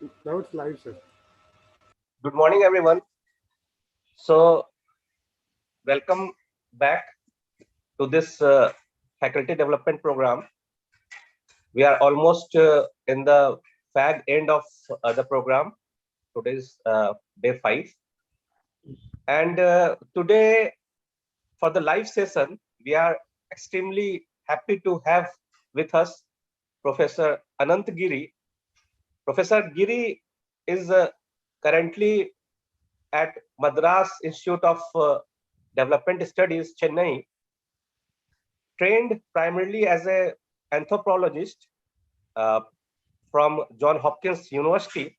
Now it's live, sir. Good morning, everyone. So, welcome back to this faculty development program. We are almost in the fag end of the program. Today is day 5. And today, for the live session, we are extremely happy to have with us Professor Anant Giri. Professor Giri is currently at Madras Institute of Development Studies, Chennai, trained primarily as an anthropologist uh, from John Hopkins University.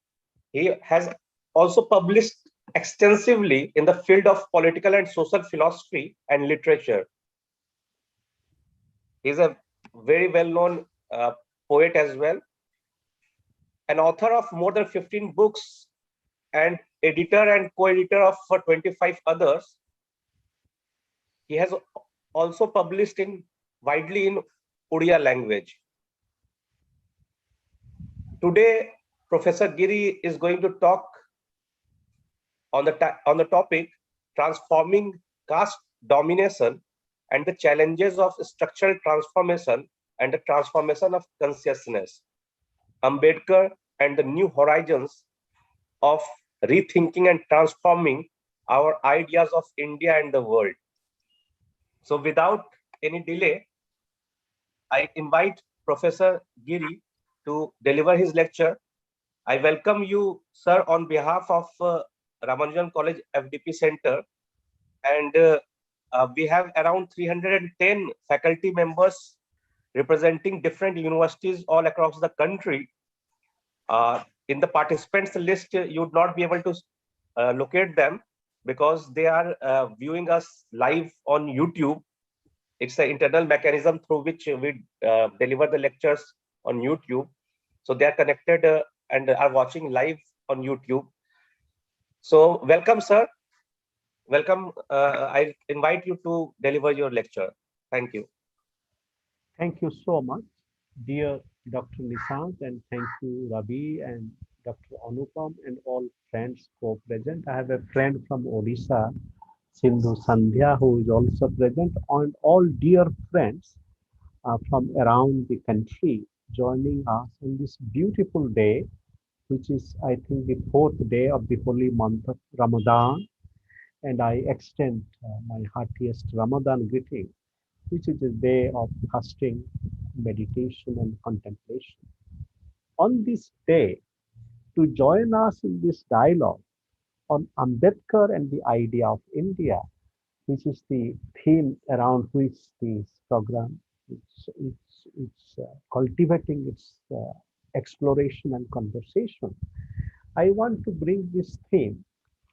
He has also published extensively in the field of political and social philosophy and literature. He's a very well-known poet as well, an author of more than 15 books and editor and co-editor of 25 others. He has also published in widely in Odia language. Today, Professor Giri is going to talk on the topic transforming caste domination and the challenges of structural transformation and the transformation of consciousness. Ambedkar and the new horizons of rethinking and transforming our ideas of India and the world. So, without any delay, I invite Professor Giri to deliver his lecture. I welcome you, sir, on behalf of Ramanujan College FDP Center. And we have around 310 faculty members representing different universities all across the country. In the participants list, you would not be able to locate them because they are viewing us live on YouTube. It's an internal mechanism through which we deliver the lectures on YouTube. So they are connected and are watching live on YouTube. So welcome, sir. Welcome. I invite you to deliver your lecture. Thank you. Thank you so much, dear Dr. Nishant, and thank you, Ravi and Dr. Anupam, and all friends co-present. I have a friend from Odisha, Sindhu Sandhya, who is also present, and all dear friends from around the country joining us on this beautiful day, which is, I think, the fourth day of the holy month of Ramadan. And I extend my heartiest Ramadan greeting, which is a day of fasting, meditation, and contemplation. On this day, to join us in this dialogue on Ambedkar and the idea of India, which is the theme around which this program is cultivating its exploration and conversation. I want to bring this theme,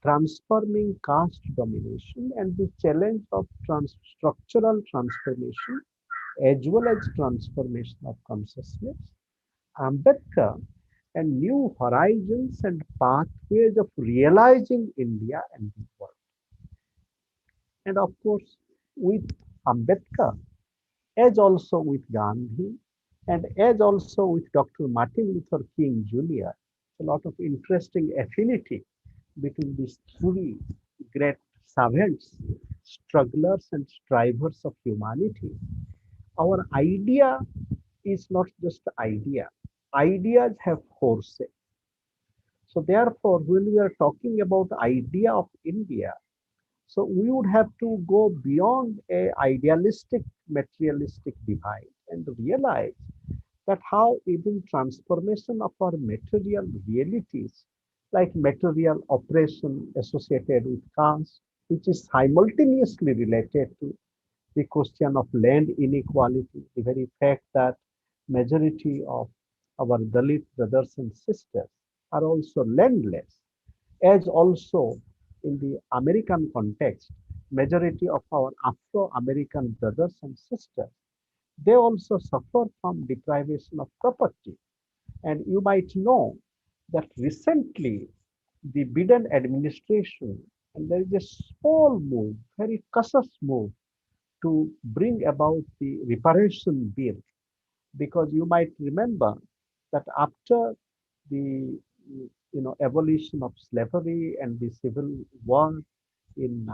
transforming caste domination and the challenge of structural transformation as well as transformation of consciousness, Ambedkar, and new horizons and pathways of realizing India and the world. And of course, with Ambedkar, as also with Gandhi, and as also with Dr. Martin Luther King Jr., a lot of interesting affinity between these three great servants, strugglers, and strivers of humanity. Our idea is not just idea. Ideas have forces. So therefore, when we are talking about the idea of India, so we would have to go beyond a idealistic, materialistic divide and realize that how even transformation of our material realities, like material oppression associated with caste, which is simultaneously related to the question of land inequality, the very fact that majority of our Dalit brothers and sisters are also landless, as also in the American context, majority of our Afro-American brothers and sisters, they also suffer from deprivation of property. And you might know that recently the Biden administration, and there is a small move, very cautious move to bring about the reparation bill, because you might remember that after the abolition of slavery and the civil war in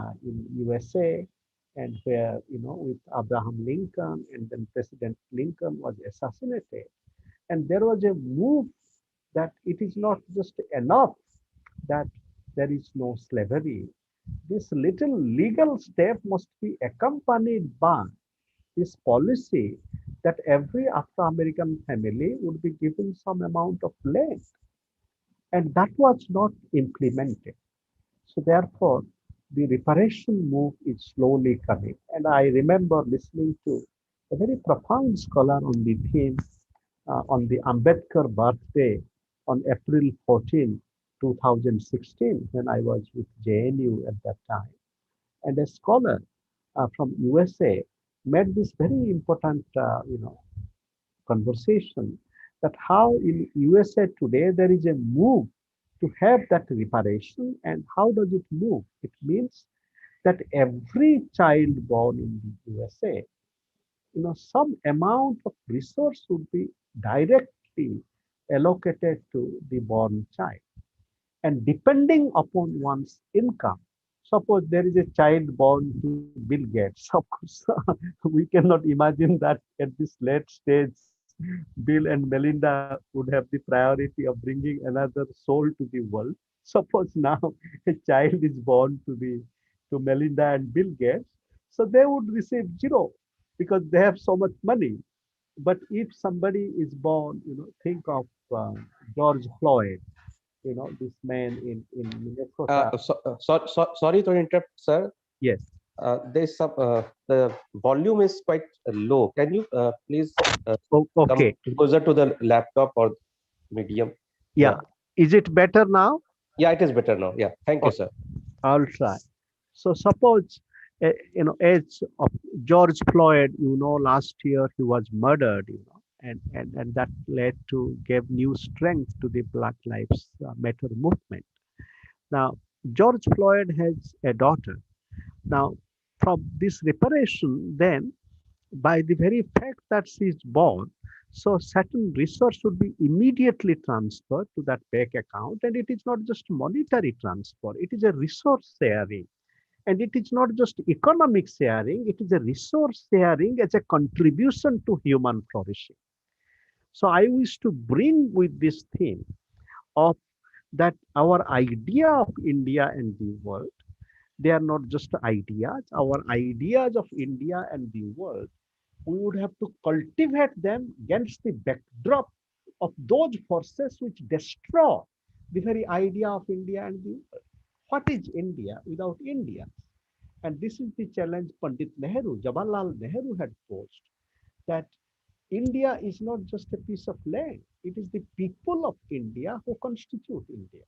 USA, and where with Abraham Lincoln, and then President Lincoln was assassinated, and there was a move that it is not just enough that there is no slavery. This little legal step must be accompanied by this policy that every Afro-American family would be given some amount of land, and that was not implemented. So therefore, the reparation move is slowly coming. And I remember listening to a very profound scholar on the theme on the Ambedkar birthday on April 14, 2016, when I was with JNU at that time. And a scholar from USA made this very important, conversation that how in USA today there is a move to have that reparation, and how does it move? It means that every child born in the USA, some amount of resource would be directly allocated to the born child. And depending upon one's income, suppose there is a child born to Bill Gates, of course, we cannot imagine that at this late stage, Bill and Melinda would have the priority of bringing another soul to the world. Suppose now a child is born to Melinda and Bill Gates, so they would receive zero because they have so much money. But if somebody is born, think of George Floyd, this man in Minnesota. Sorry to interrupt, sir. Yes. There's some the volume is quite low. Can you please come Okay. closer to the laptop or medium? Yeah. Is it better now? Yeah, it is better now. Yeah, thank you, Okay, sir. I'll try. So suppose, as of George Floyd, last year he was murdered, and that led to gave new strength to the Black Lives Matter movement. Now, George Floyd has a daughter. Now, from this reparation, then by the very fact that she is born, so certain resource should be immediately transferred to that bank account, and it is not just monetary transfer; it is a resource sharing, and it is not just economic sharing; it is a resource sharing as a contribution to human flourishing. So I wish to bring with this theme of that our idea of India and the world, they are not just ideas. Our ideas of India and the world, we would have to cultivate them against the backdrop of those forces which destroy the very idea of India and the world. What is India without India? And this is the challenge Pandit Nehru, Jawaharlal Nehru had posed, that India is not just a piece of land. It is the people of India who constitute India.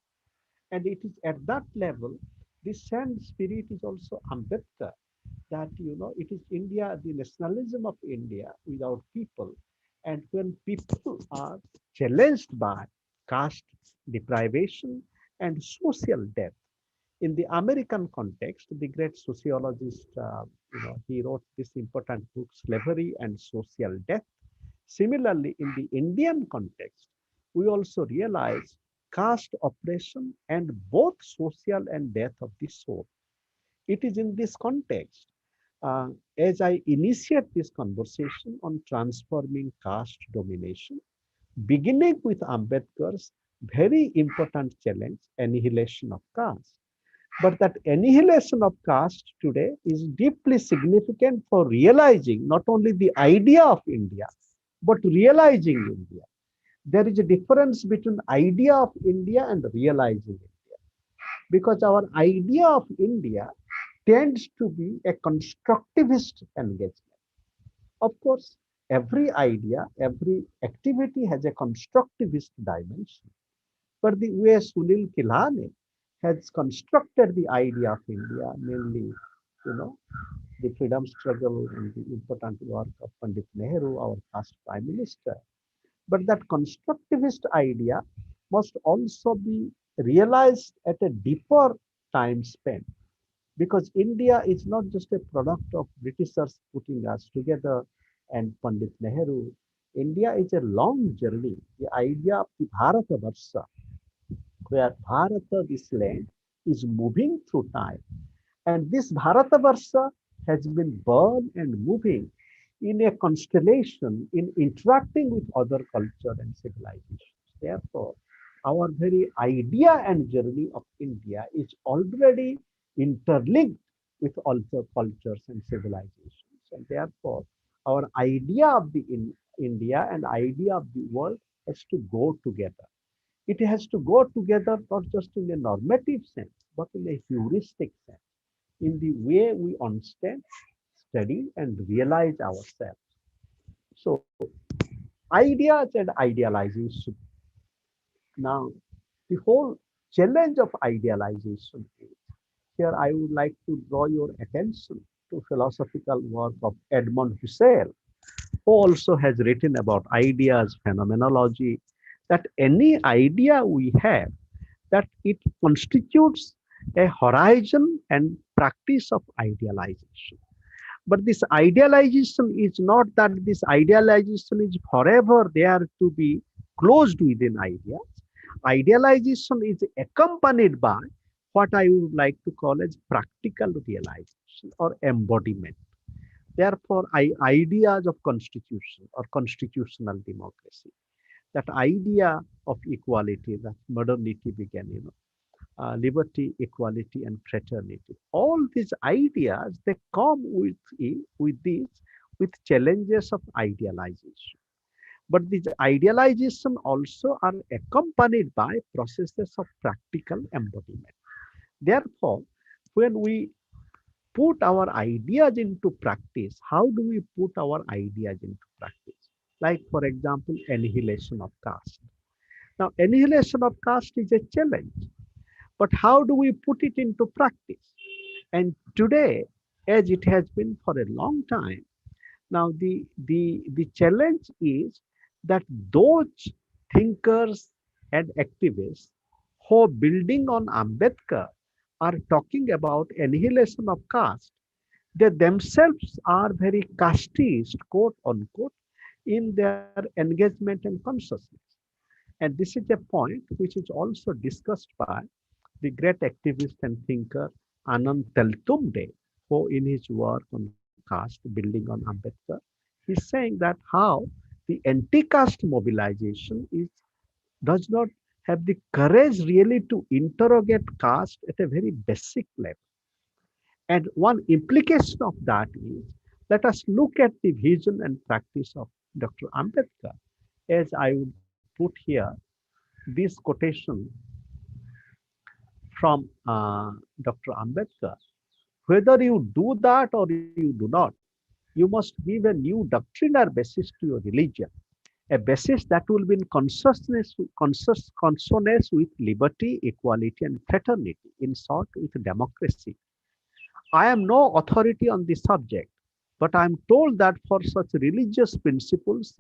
And it is at that level, the same spirit is also Ambedkar, that it is India, the nationalism of India without people. And when people are challenged by caste deprivation and social death, in the American context, the great sociologist, he wrote this important book, Slavery and Social Death. Similarly, in the Indian context, we also realize caste oppression and both social and death of the soul. It is in this context, as I initiate this conversation on transforming caste domination, beginning with Ambedkar's very important challenge, annihilation of caste. But that annihilation of caste today is deeply significant for realizing not only the idea of India, but realizing India. There is a difference between idea of India and realizing India. Because our idea of India tends to be a constructivist engagement. Of course, every idea, every activity has a constructivist dimension. But the way Sunil Kilhane has constructed the idea of India, mainly, the freedom struggle and the important work of Pandit Nehru, our first Prime Minister. But that constructivist idea must also be realized at a deeper time span, because India is not just a product of Britishers putting us together and Pandit Nehru. India is a long journey. The idea of the Bharatavarsha, where Bharata, this land, is moving through time. And this Bharatavarsha has been born and moving in a constellation in interacting with other culture and civilizations. Therefore, our very idea and journey of India is already interlinked with other cultures and civilizations. And therefore, our idea of the India and idea of the world has to go together. It has to go together not just in a normative sense, but in a heuristic sense, in the way we understand, study, and realize ourselves. So, ideas and idealization. Now, the whole challenge of idealization is here I would like to draw your attention to philosophical work of Edmund Husserl, who also has written about ideas, phenomenology, that any idea we have, that it constitutes a horizon and practice of idealization. But this idealization is not that this idealization is forever there to be closed within ideas. Idealization is accompanied by what I would like to call as practical realization or embodiment. Therefore, ideas of constitution or constitutional democracy, that idea of equality that modernity began, liberty, equality, and fraternity. All these ideas they come with challenges of idealization. But these idealization also are accompanied by processes of practical embodiment. Therefore, when we put our ideas into practice, how do we put our ideas into practice? Like, for example, annihilation of caste. Now, annihilation of caste is a challenge, but how do we put it into practice? And today, as it has been for a long time, now the challenge is that those thinkers and activists who building on Ambedkar are talking about annihilation of caste, they themselves are very casteist, quote unquote, in their engagement and consciousness. And this is a point which is also discussed by the great activist and thinker Anand Teltumde, who in his work on caste, building on Ambedkar, he's saying that how the anti-caste mobilization does not have the courage really to interrogate caste at a very basic level. And one implication of that is, let us look at the vision and practice of Dr. Ambedkar, as I would put here this quotation from Dr. Ambedkar. Whether you do that or you do not, you must give a new doctrinal basis to your religion, a basis that will be in consonance with liberty, equality, and fraternity, in short, with democracy. I am no authority on this subject, but I am told that for such religious principles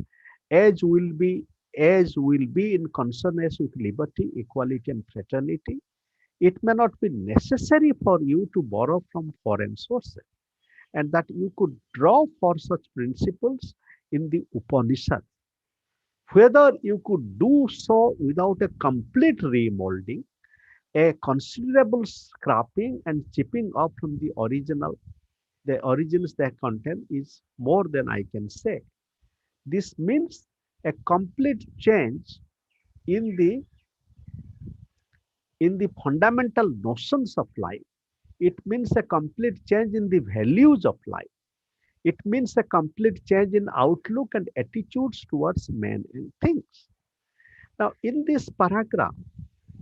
as will be in consonance with liberty, equality, and fraternity, it may not be necessary for you to borrow from foreign sources, and that you could draw for such principles in the Upanishads. Whether you could do so without a complete remolding, a considerable scrapping and chipping off from the origins they contain is more than I can say. This means a complete change in the fundamental notions of life. It means a complete change in the values of life. It means a complete change in outlook and attitudes towards men and things. Now, in this paragraph,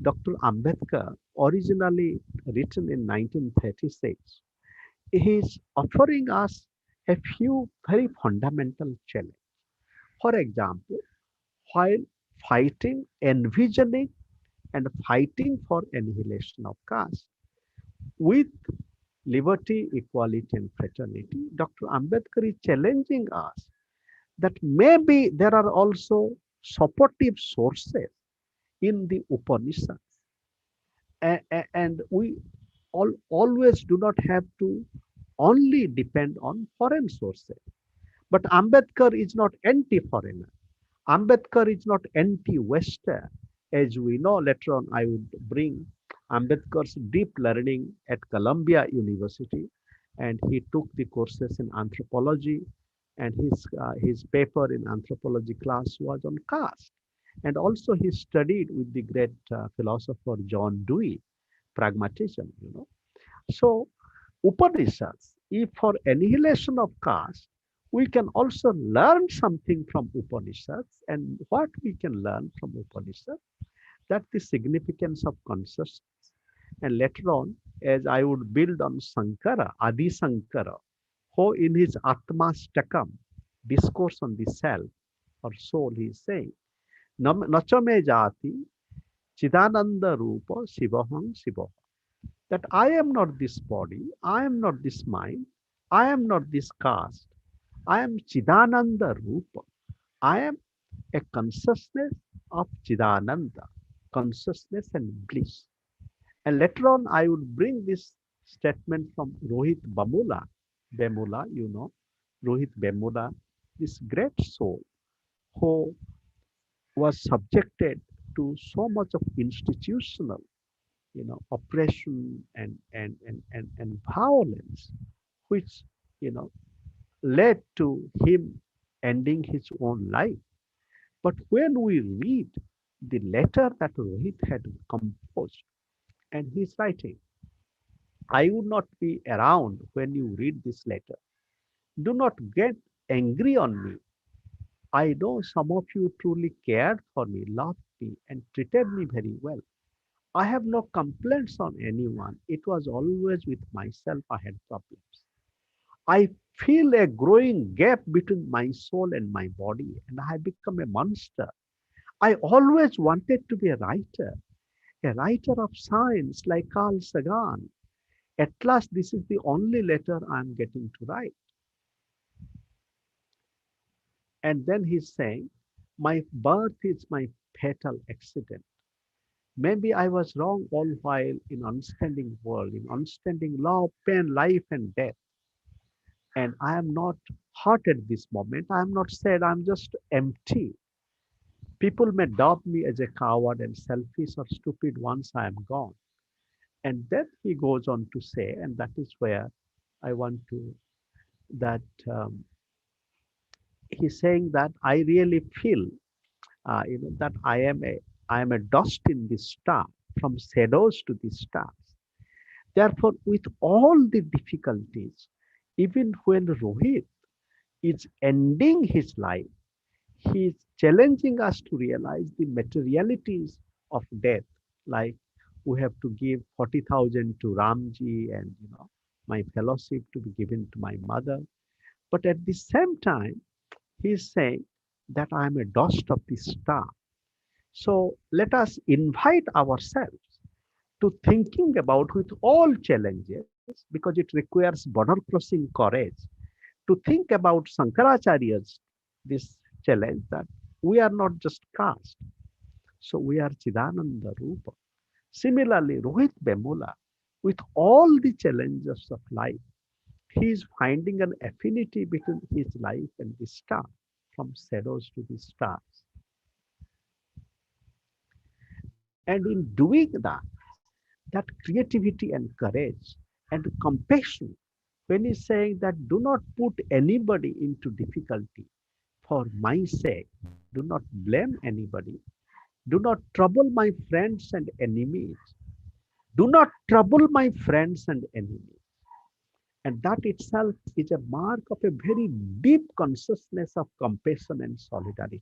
Dr. Ambedkar, originally written in 1936, he is offering us a few very fundamental challenges. For example, while envisioning and fighting for annihilation of caste with liberty, equality, and fraternity, Dr. Ambedkar is challenging us that maybe there are also supportive sources in the Upanishads. And we always do not have to only depend on foreign sources. But Ambedkar is not anti-foreigner. Ambedkar is not anti-Western. As we know, later on, I would bring Ambedkar's deep learning at Columbia University, and he took the courses in anthropology, and his paper in anthropology class was on caste. And also, he studied with the great philosopher John Dewey, pragmatism. So, Upanishads, if for annihilation of caste, we can also learn something from Upanishads, and what we can learn from Upanishads, that's the significance of consciousness. And later on, as I would build on Sankara, Adi Sankara, who in his Atma Stakam, discourse on the self or soul, he is saying, Nachame jati chidananda rupa sivaham siva. That I am not this body, I am not this mind, I am not this caste, I am chidananda rupa. I am a consciousness of chidananda, consciousness and bliss. And later on, I would bring this statement from Rohit Bamula. Bemula, Rohit Bemula, this great soul who was subjected to so much of institutional, oppression and violence, which, you know, led to him ending his own life. But when we read the letter that Rohit had composed, and he's writing, I would not be around when you read this letter. Do not get angry on me. I know some of you truly cared for me, loved me, and treated me very well. I have no complaints on anyone. It was always with myself I had problems. I feel a growing gap between my soul and my body, and I have become a monster. I always wanted to be a writer of science like Carl Sagan. At last, this is the only letter I'm getting to write. And then he's saying, my birth is my fatal accident. Maybe I was wrong all while in understanding world, in understanding love, pain, life, and death. And I am not hurt at this moment. I am not sad. I'm just empty. People may doubt me as a coward and selfish or stupid once I am gone. And then he goes on to say, and that is where I want to, that he's saying that I really feel, that I am a dust in the star, from shadows to the stars. Therefore, with all the difficulties, even when Rohit is ending his life, he is challenging us to realize the materialities of death, like we have to give 40,000 to Ramji and my fellowship to be given to my mother. But at the same time, he is saying that I am a dust of the star. So let us invite ourselves to thinking about with all challenges, because it requires border crossing courage, to think about Shankaracharya's this challenge that we are not just caste, so we are Chidananda Rupa. Similarly, Rohit Bemula, with all the challenges of life, he is finding an affinity between his life and the star, from shadows to the stars. And in doing that creativity and courage and compassion, when he's saying that do not put anybody into difficulty for my sake, do not blame anybody, do not trouble my friends and enemies, do not trouble my friends and enemies. And that itself is a mark of a very deep consciousness of compassion and solidarity.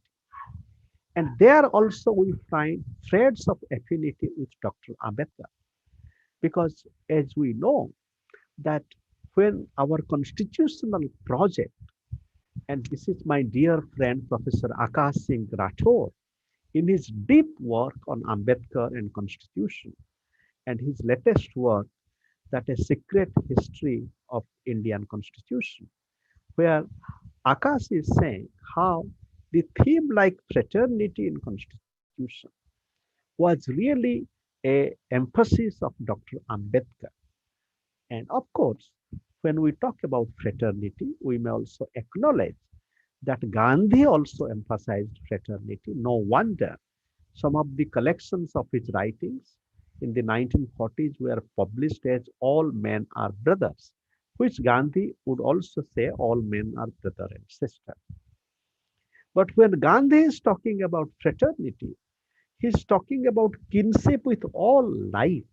And there also we find threads of affinity with Dr. Ambedkar, because as we know that when our constitutional project, and this is my dear friend Professor Akash Singh Rathore, in his deep work on Ambedkar and Constitution, and his latest work, that a secret history of Indian Constitution, where Akash is saying how the theme like fraternity in Constitution was really a emphasis of Dr. Ambedkar. And of course, when we talk about fraternity, we may also acknowledge that Gandhi also emphasized fraternity. No wonder Some of the collections of his writings in the 1940s were published as All Men Are Brothers, which Gandhi would also say all men are brother and sister. But when Gandhi is talking about fraternity, he's talking about kinship with all life.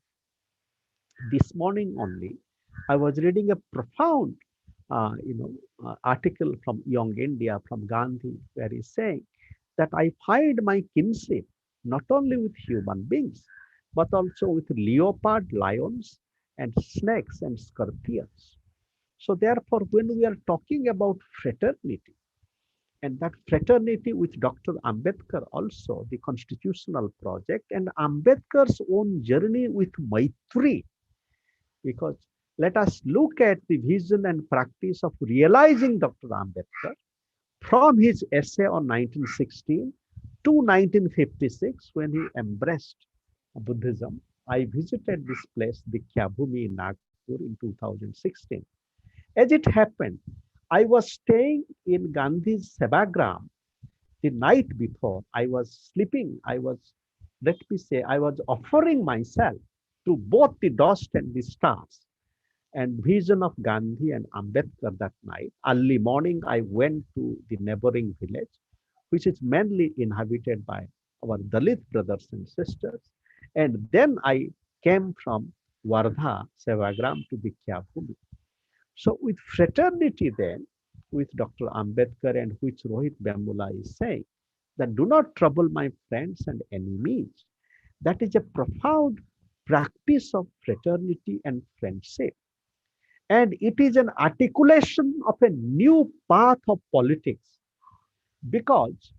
This morning only, I was reading a profound, article from Young India from Gandhi, where he's saying that I find my kinship not only with human beings, but also with leopard, lions, and snakes and scorpions. So therefore, when we are talking about fraternity, and that fraternity with Dr. Ambedkar also, the constitutional project, and Ambedkar's own journey with Maitri, because let us look at the vision and practice of realizing Dr. Ambedkar from his essay on 1916 to 1956 when he embraced Buddhism. I visited this place, the Kyabhumi in Nagpur in 2016. As it happened, I was staying in Gandhi's Sevagram the night before. I was sleeping. Let me say, I was offering myself to both the dust and the stars and vision of Gandhi and Ambedkar that night. Early morning, I went to the neighboring village, which is mainly inhabited by our Dalit brothers and sisters. And then I came from Wardha, Sevagram to Bhikkya. So with fraternity then, with Dr. Ambedkar and which Rohit Bamula is saying, that do not trouble my friends and enemies. That is a profound practice of fraternity and friendship. And it is an articulation of a new path of politics because,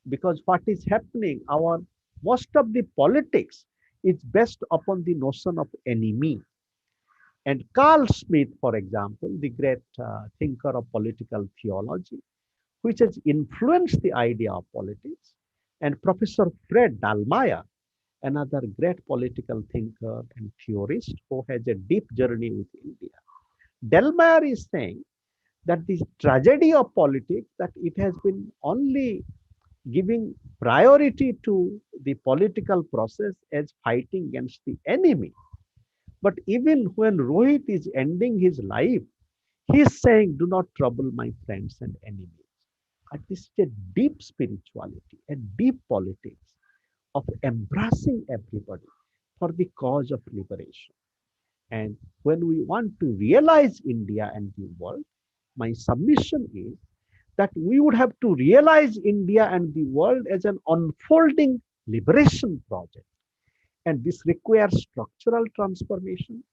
because what is happening, our most of the politics is based upon the notion of enemy. And Carl Smith, for example, the great thinker of political theology, which has influenced the idea of politics, and Professor Fred Dallmeyer, another great political thinker and theorist who has a deep journey with India. Dallmeyer is saying that the tragedy of politics, that it has been only giving priority to the political process as fighting against the enemy. But even when Rohit is ending his life, he is saying, do not trouble my friends and enemies. And this is a deep spirituality, a deep politics of embracing everybody for the cause of liberation. And when we want to realize India and the world, my submission is that we would have to realize India and the world as an unfolding liberation project. And this requires structural transformation.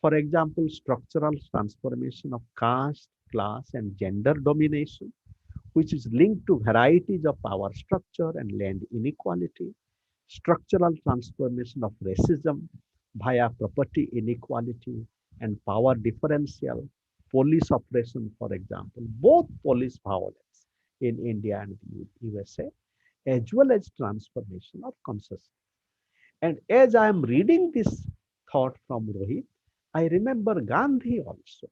For example, structural transformation of caste, class, and gender domination, which is linked to varieties of power structure and land inequality. Structural transformation of racism via property inequality and power differential, police oppression, for example, both police violence in India and the USA, as well as transformation of consciousness. And as I am reading this thought from Rohit, I remember Gandhi also,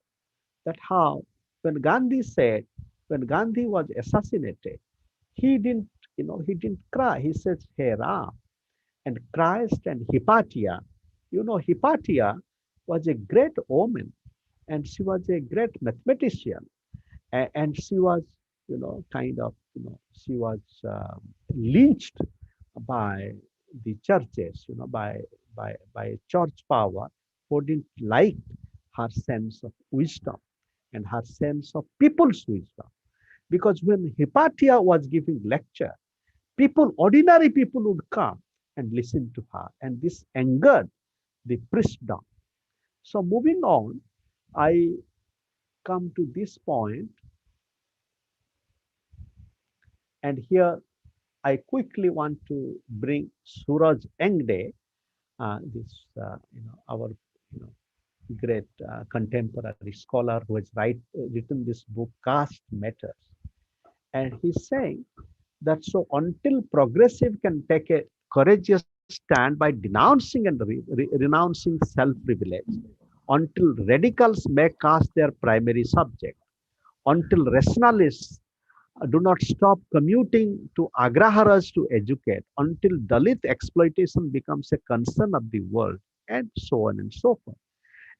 that how when Gandhi said, when Gandhi was assassinated, he didn't, he didn't cry. He says, Hey Ram, and Christ and Hypatia. Hypatia was a great woman and she was a great mathematician. And she was, she was lynched by the churches, by church power who didn't like her sense of wisdom and her sense of people's wisdom. Because when Hypatia was giving lecture, ordinary people would come and listen to her. And this angered the priestdom. So moving on, I come to this point, and here I quickly want to bring Suraj Engde, our great contemporary scholar who has written this book, Caste Matters. And he's saying that so until progressive can take a courageous stand by denouncing and renouncing self-privilege, until radicals make caste their primary subject, until rationalists do not stop commuting to Agraharas to educate until Dalit exploitation becomes a concern of the world, and so on and so forth.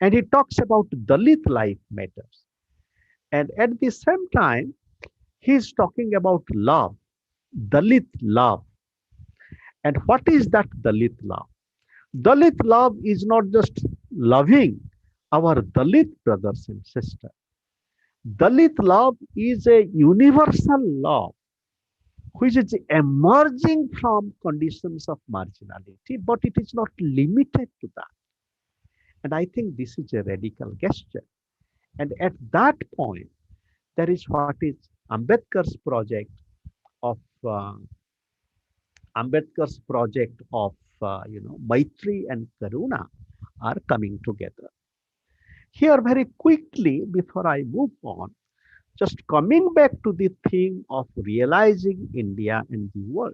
And he talks about Dalit life matters. And at the same time, he's talking about love, Dalit love. And what is that Dalit love? Dalit love is not just loving our Dalit brothers and sisters. Dalit love is a universal love which is emerging from conditions of marginality, but it is not limited to that. And I think this is a radical gesture. And at that point, there is what is Ambedkar's project of Maitri and Karuna are coming together. Here, very quickly, before I move on, just coming back to the theme of realizing India and the world.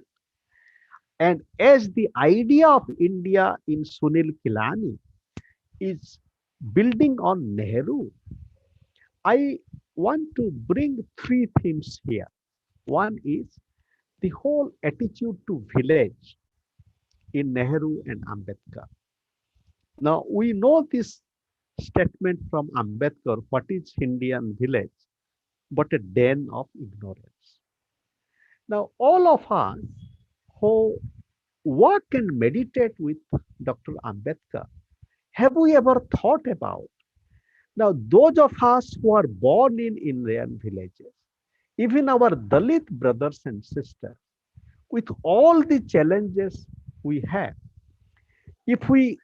And as the idea of India in Sunil Kilani is building on Nehru, I want to bring three themes here. One is the whole attitude to village in Nehru and Ambedkar. Now, we know this statement from Ambedkar, what is Indian village but a den of ignorance. Now, all of us who work and meditate with Dr. Ambedkar, have we ever thought about, now those of us who are born in Indian villages, even our Dalit brothers and sisters, with all the challenges we have, if we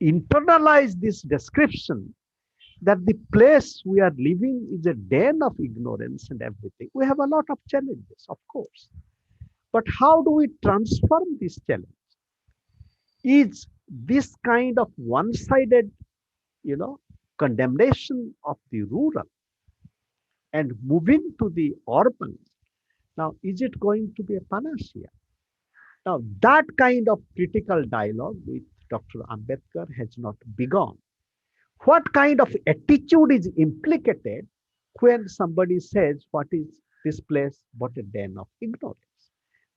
internalize this description that the place we are living is a den of ignorance and everything, we have a lot of challenges, of course. But how do we transform this challenge? Is this kind of one-sided, condemnation of the rural and moving to the urban, now is it going to be a panacea? Now that kind of critical dialogue with Dr. Ambedkar has not begun. What kind of attitude is implicated when somebody says, what is this place but a den of ignorance?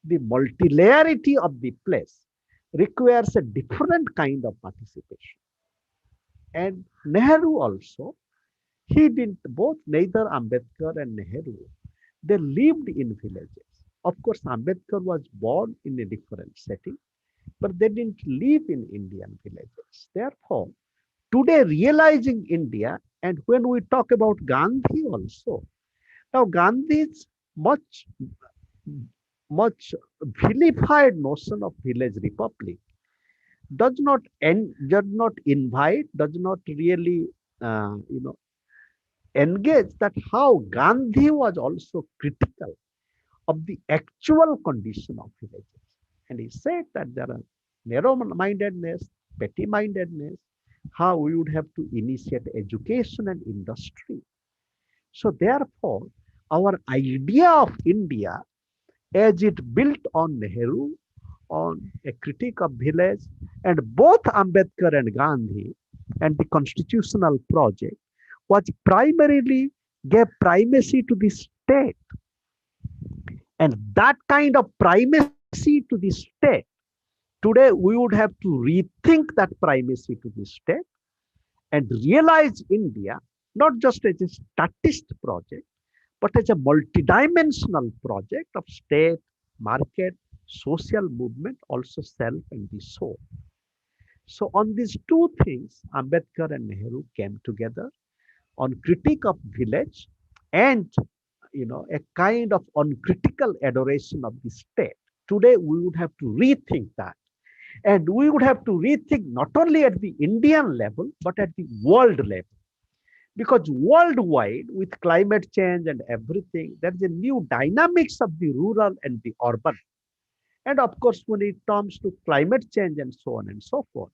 The multilarity of the place requires a different kind of participation. And Nehru also, he didn't, both neither Ambedkar and Nehru, they lived in villages. Of course, Ambedkar was born in a different setting, but they didn't live in Indian villages. Therefore, today realizing India, and when we talk about Gandhi also, now Gandhi's much vilified notion of village republic does not invite, does not really, engage that how Gandhi was also critical of the actual condition of villages. And he said that there are narrow-mindedness, petty-mindedness, how we would have to initiate education and industry. So therefore, our idea of India, as it built on Nehru, on a critique of village, and both Ambedkar and Gandhi, and the constitutional project, was primarily gave primacy to the state. And that kind of primacy to the state, today we would have to rethink that primacy to the state and realize India not just as a statist project, but as a multidimensional project of state, market, social movement, also self and the soul. So on these two things, Ambedkar and Nehru came together on critique of village and a kind of uncritical adoration of the state. Today we would have to rethink that. And we would have to rethink not only at the Indian level, but at the world level. Because worldwide, with climate change and everything, there's a new dynamics of the rural and the urban. And of course, when it comes to climate change and so on and so forth,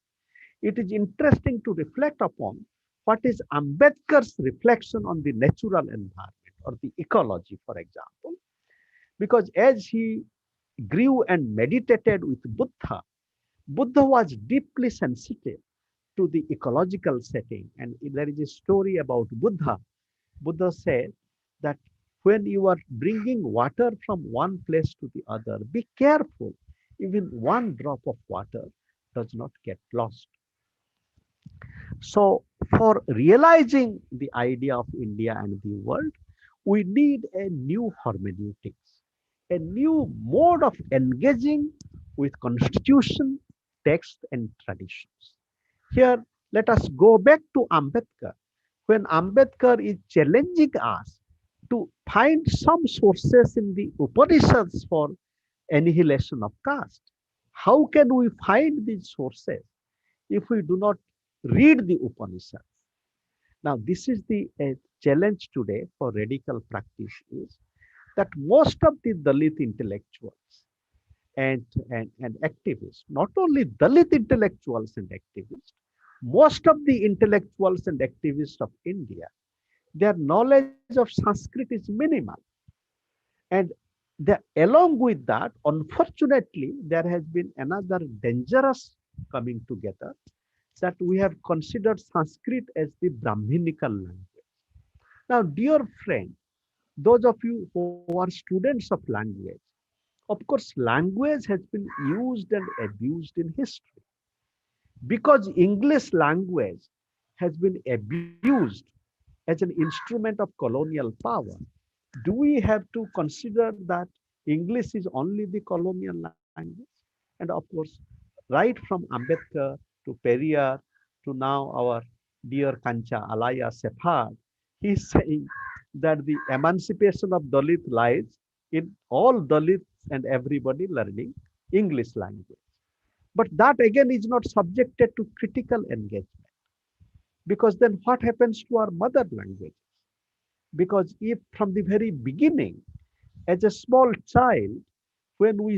it is interesting to reflect upon what is Ambedkar's reflection on the natural environment or the ecology, for example. Because as he grew and meditated with Buddha, Buddha was deeply sensitive to the ecological setting. And there is a story about Buddha. Buddha said that when you are bringing water from one place to the other, be careful. Even one drop of water does not get lost. So, for realizing the idea of India and the world, we need a new hermeneutics, a new mode of engaging with constitution, text, and traditions. Here, let us go back to Ambedkar. When Ambedkar is challenging us to find some sources in the Upanishads for annihilation of caste, how can we find these sources if we do not read the Upanishads? Now, this is the challenge today for radical practice is that most of the Dalit intellectuals and activists, not only Dalit intellectuals and activists, most of the intellectuals and activists of India, their knowledge of Sanskrit is minimal. And along with that, unfortunately, there has been another dangerous coming together that we have considered Sanskrit as the Brahminical language. Now, dear friend, those of you who are students of language, of course, language has been used and abused in history because English language has been abused as an instrument of colonial power. Do we have to consider that English is only the colonial language? And of course, right from Ambedkar to Periyar to now our dear Kancha Alaya Sephard, he is saying that the emancipation of Dalit lies in all Dalits and everybody learning English language. But that again is not subjected to critical engagement because then what happens to our mother language? Because if from the very beginning, as a small child, when we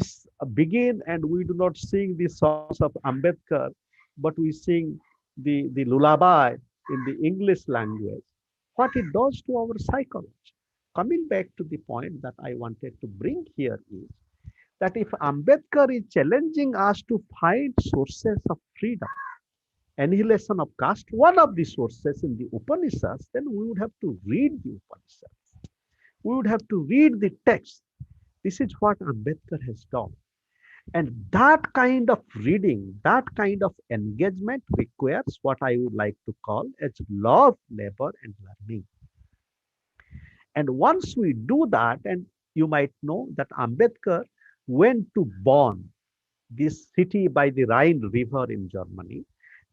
begin and we do not sing the songs of Ambedkar, but we sing the lullaby in the English language, what it does to our psychology. Coming back to the point that I wanted to bring here is that if Ambedkar is challenging us to find sources of freedom, annihilation of caste, one of the sources in the Upanishads, then we would have to read the Upanishads. We would have to read the text. This is what Ambedkar has done. And that kind of reading, that kind of engagement requires what I would like to call as love, labor, and learning. And once we do that, and you might know that Ambedkar went to Bonn, this city by the Rhine River in Germany,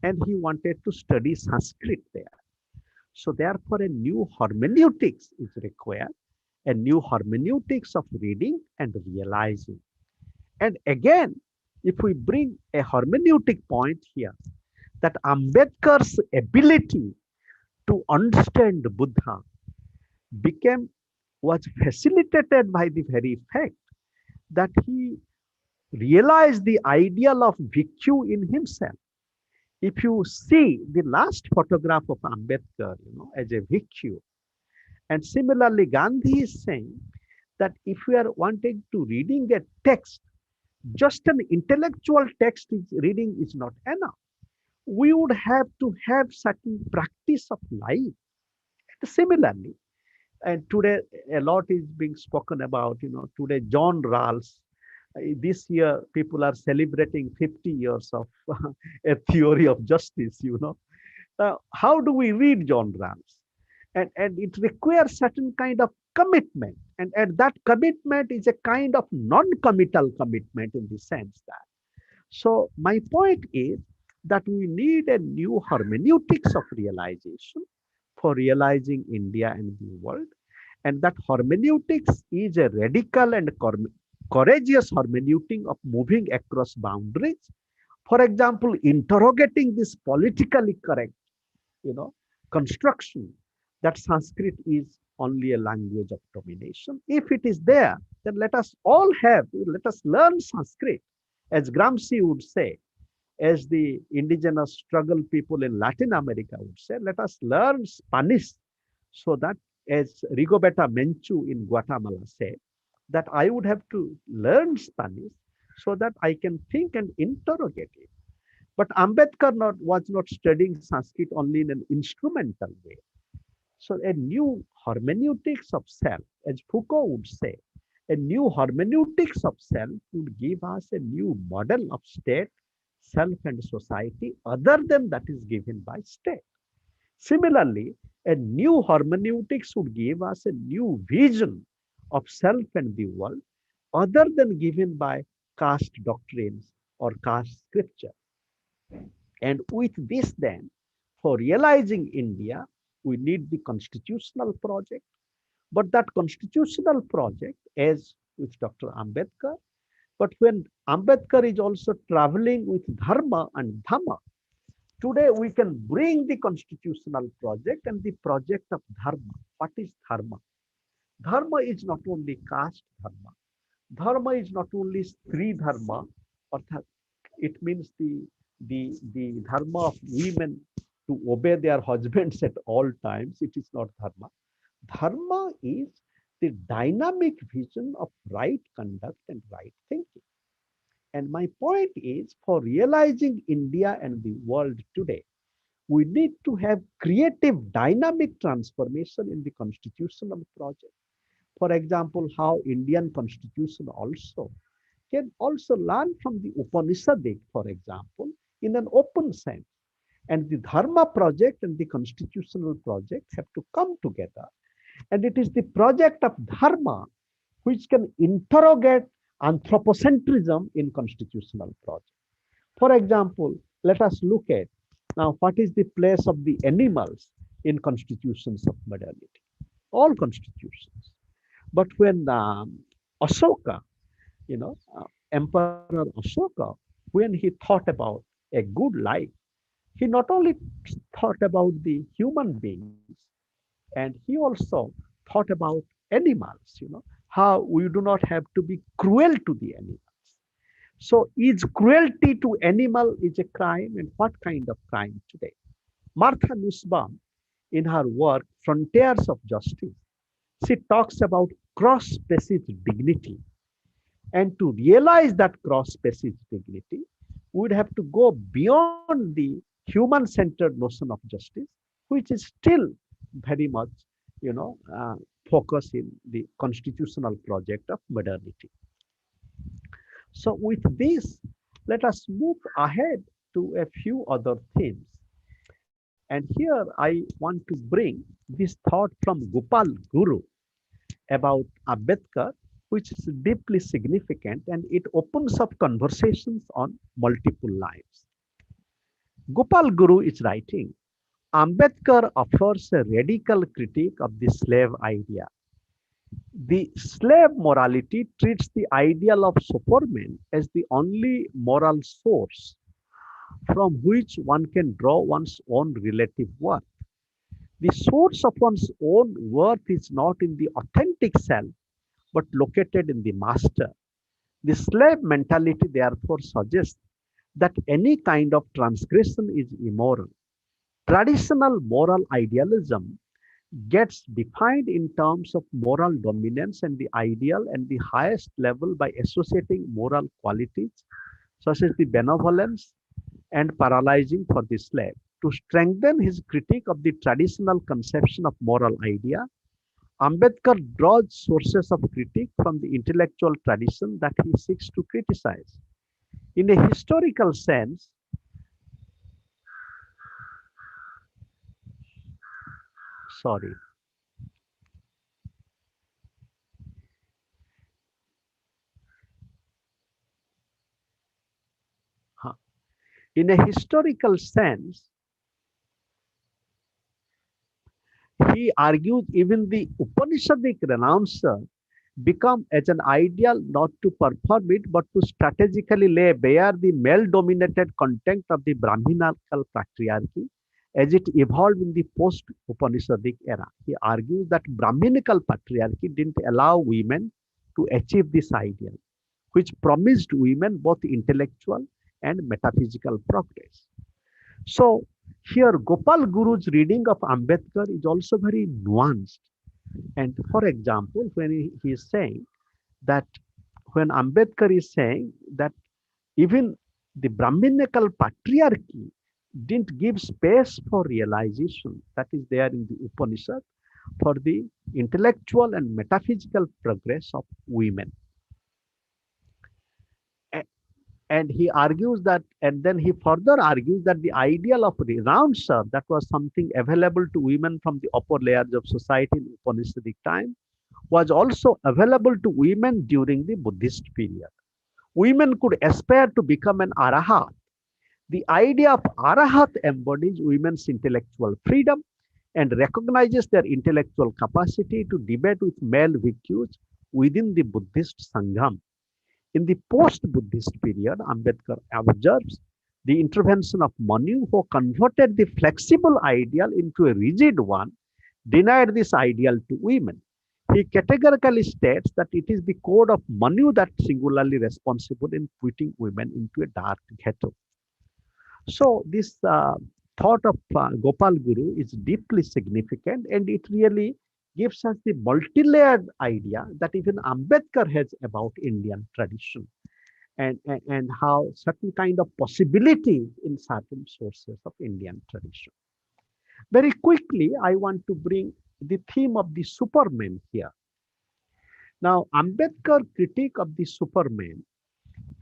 and he wanted to study Sanskrit there. So therefore, a new hermeneutics is required, a new hermeneutics of reading and realizing. And again, if we bring a hermeneutic point here, that Ambedkar's ability to understand Buddha became was facilitated by the very fact that he realized the ideal of virtue in himself. If you see the last photograph of Ambedkar, as a virtue, and similarly, Gandhi is saying that if we are wanting to reading a text, just an intellectual text is reading is not enough. We would have to have certain practice of life. Similarly, and today a lot is being spoken about, today John Rawls. This year, people are celebrating 50 years of a theory of justice. How do we read John Rawls? And it requires certain kind of commitment. And that commitment is a kind of non-committal commitment in the sense that. So my point is that we need a new hermeneutics of realization for realizing India and the world. And that hermeneutics is a radical and courageous hermeneutic of moving across boundaries. For example, interrogating this politically correct, construction that Sanskrit is only a language of domination. If it is there, then let us learn Sanskrit, as Gramsci would say, as the indigenous struggle people in Latin America would say, let us learn Spanish, so that, as Rigoberta Menchú in Guatemala said, that I would have to learn Spanish so that I can think and interrogate it. But Ambedkar was not studying Sanskrit only in an instrumental way. So a new hermeneutics of self, as Foucault would say, a new hermeneutics of self would give us a new model of state, self and society other than that is given by state. Similarly, a new hermeneutics would give us a new vision of self and the world other than given by caste doctrines or caste scripture. And with this, then, for realizing India, we need the constitutional project. But that constitutional project, as with Dr. Ambedkar, but when Ambedkar is also traveling with Dharma and Dhamma, today we can bring the constitutional project and the project of Dharma. What is Dharma? Dharma is not only caste Dharma. Dharma is not only Stri Dharma, orthat it means the dharma of women to obey their husbands at all times. It is not dharma. Dharma is the dynamic vision of right conduct and right thinking. And my point is, for realizing India and the world today, we need to have creative dynamic transformation in the constitutional project. For example, how Indian constitution also can also learn from the Upanishadic, for example, in an open sense. And the Dharma project and the constitutional project have to come together. And it is the project of Dharma which can interrogate anthropocentrism in constitutional project. For example, let us look at now what is the place of the animals in constitutions of modernity. All constitutions. But when Ashoka, Emperor Ashoka, when he thought about a good life, he not only thought about the human beings, and he also thought about animals, how we do not have to be cruel to the animals. So is cruelty to animal is a crime, and what kind of crime today? Martha Nussbaum, in her work Frontiers of Justice, she talks about cross-species dignity. And to realize that cross-species dignity, we would have to go beyond the human-centered notion of justice, which is still very much, focused in the constitutional project of modernity. So with this, let us move ahead to a few other themes. And here I want to bring this thought from Gopal Guru about Ambedkar, which is deeply significant, and it opens up conversations on multiple lives. Gopal Guru is writing, Ambedkar offers a radical critique of the slave idea. The slave morality treats the ideal of superman as the only moral source from which one can draw one's own relative worth. The source of one's own worth is not in the authentic self, but located in the master. The slave mentality therefore suggests that any kind of transgression is immoral. Traditional moral idealism gets defined in terms of moral dominance and the ideal and the highest level by associating moral qualities such as the benevolence and paralyzing for the slave. To strengthen his critique of the traditional conception of moral idea, Ambedkar draws sources of critique from the intellectual tradition that he seeks to criticize. In a historical sense, sorry, in a historical sense, he argues even the Upanishadic renouncer become as an ideal not to perform it, but to strategically lay bare the male-dominated content of the Brahminical patriarchy as it evolved in the post-Upanishadic era. He argues that Brahminical patriarchy didn't allow women to achieve this ideal, which promised women both intellectual and metaphysical progress. So here Gopal Guru's reading of Ambedkar is also very nuanced. And for example, when he is saying that when Ambedkar is saying that even the Brahminical patriarchy didn't give space for realization that is there in the Upanishad for the intellectual and metaphysical progress of women. And he argues that, and then he further argues that the ideal of renowned serf, that was something available to women from the upper layers of society in Upanishadic time, was also available to women during the Buddhist period. Women could aspire to become an arahat. The idea of arahat embodies women's intellectual freedom and recognizes their intellectual capacity to debate with male bhikkhus within the Buddhist Sangham. In the post-Buddhist period, Ambedkar observes the intervention of Manu, who converted the flexible ideal into a rigid one, denied this ideal to women. He categorically states that it is the code of Manu that is singularly responsible in putting women into a dark ghetto. So this thought of Gopal Guru is deeply significant, and it really gives us the multi-layered idea that even Ambedkar has about Indian tradition and how certain kind of possibilities in certain sources of Indian tradition. Very quickly, I want to bring the theme of the Superman here. Now, Ambedkar critique of the Superman,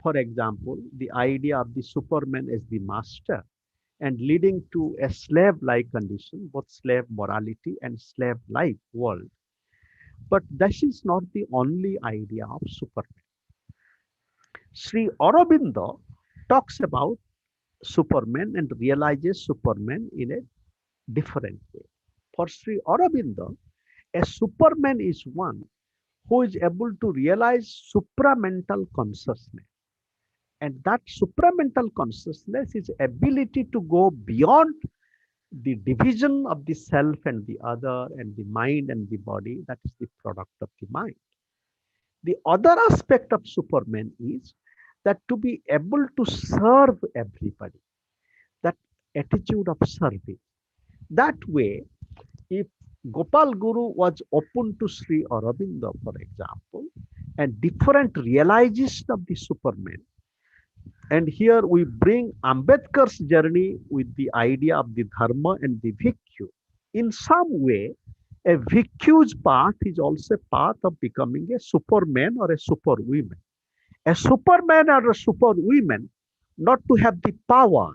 for example, the idea of the Superman as the master and leading to a slave-like condition, both slave morality and slave-like world. But this is not the only idea of Superman. Sri Aurobindo talks about Superman and realizes Superman in a different way. For Sri Aurobindo, a Superman is one who is able to realize supramental consciousness. And that supramental consciousness is ability to go beyond the division of the self and the other and the mind and the body, that is the product of the mind. The other aspect of Superman is that to be able to serve everybody, that attitude of service. That way, if Gopal Guru was open to Sri Aurobindo, for example, and different realization of the Superman, and here we bring Ambedkar's journey with the idea of the dharma and the bhikkhu. In some way, a bhikkhu's path is also a path of becoming a superman or a superwoman. A superman or a superwoman, not to have the power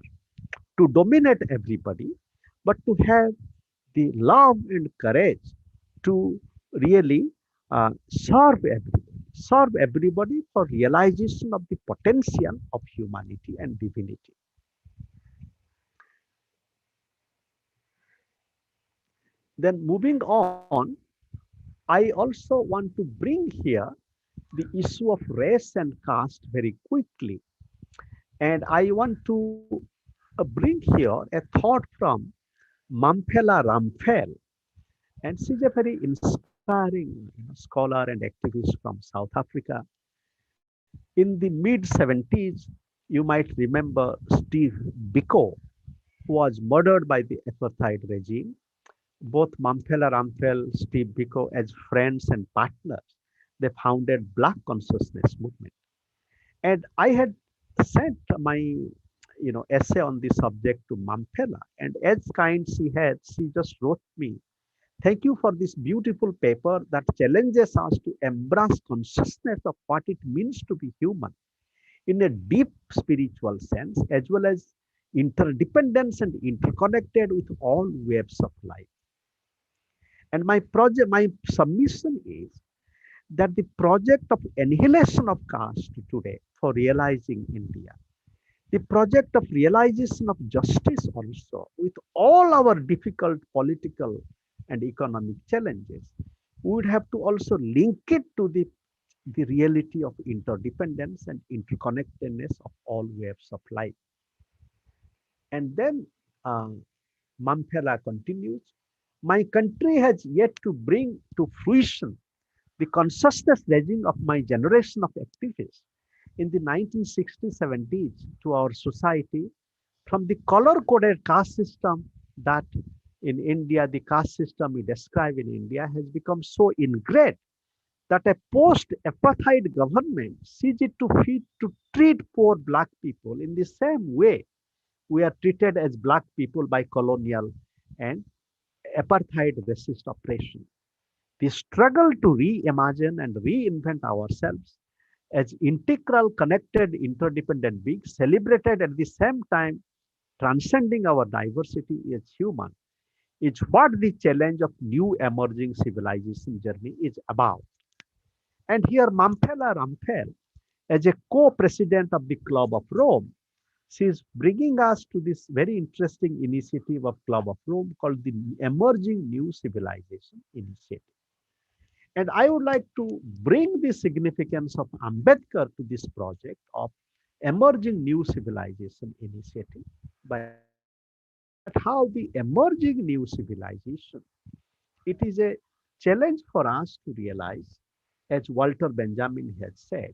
to dominate everybody, but to have the love and courage to really serve everybody for realization of the potential of humanity and divinity. Then moving on, I also want to bring here the issue of race and caste very quickly. And I want to bring here a thought from Mampela Ramphel. And she's a very inspiring scholar and activist from South Africa. In the mid 70s, you might remember Steve Biko, who was murdered by the apartheid regime. Both Mampela Ramphel, Steve Biko, as friends and partners, they founded Black Consciousness Movement. And I had sent my essay on the subject to Mampela, and as kind she just wrote me, thank you for this beautiful paper that challenges us to embrace consciousness of what it means to be human in a deep spiritual sense, as well as interdependence and interconnected with all waves of life. And my submission is that the project of annihilation of caste today for realizing India, the project of realization of justice also, with all our difficult political and economic challenges, we would have to also link it to the reality of interdependence and interconnectedness of all waves of life. And then Mampela continues, my country has yet to bring to fruition the consciousness raising of my generation of activists in the 1960s, 70s to our society, from the color-coded caste system that in India, the caste system we describe in India has become so ingrained that a post-apartheid government sees it to fit to treat poor black people in the same way we are treated as black people by colonial and apartheid racist oppression. We struggle to reimagine and reinvent ourselves as integral, connected, interdependent beings, celebrated at the same time, transcending our diversity as human, is what the challenge of new emerging civilization journey is about. And here, Mampela Ramphel, as a co-president of the Club of Rome, she is bringing us to this very interesting initiative of Club of Rome called the Emerging New Civilization Initiative. And I would like to bring the significance of Ambedkar to this project of Emerging New Civilization Initiative by saying that how the emerging new civilization, it is a challenge for us to realize, as Walter Benjamin has said,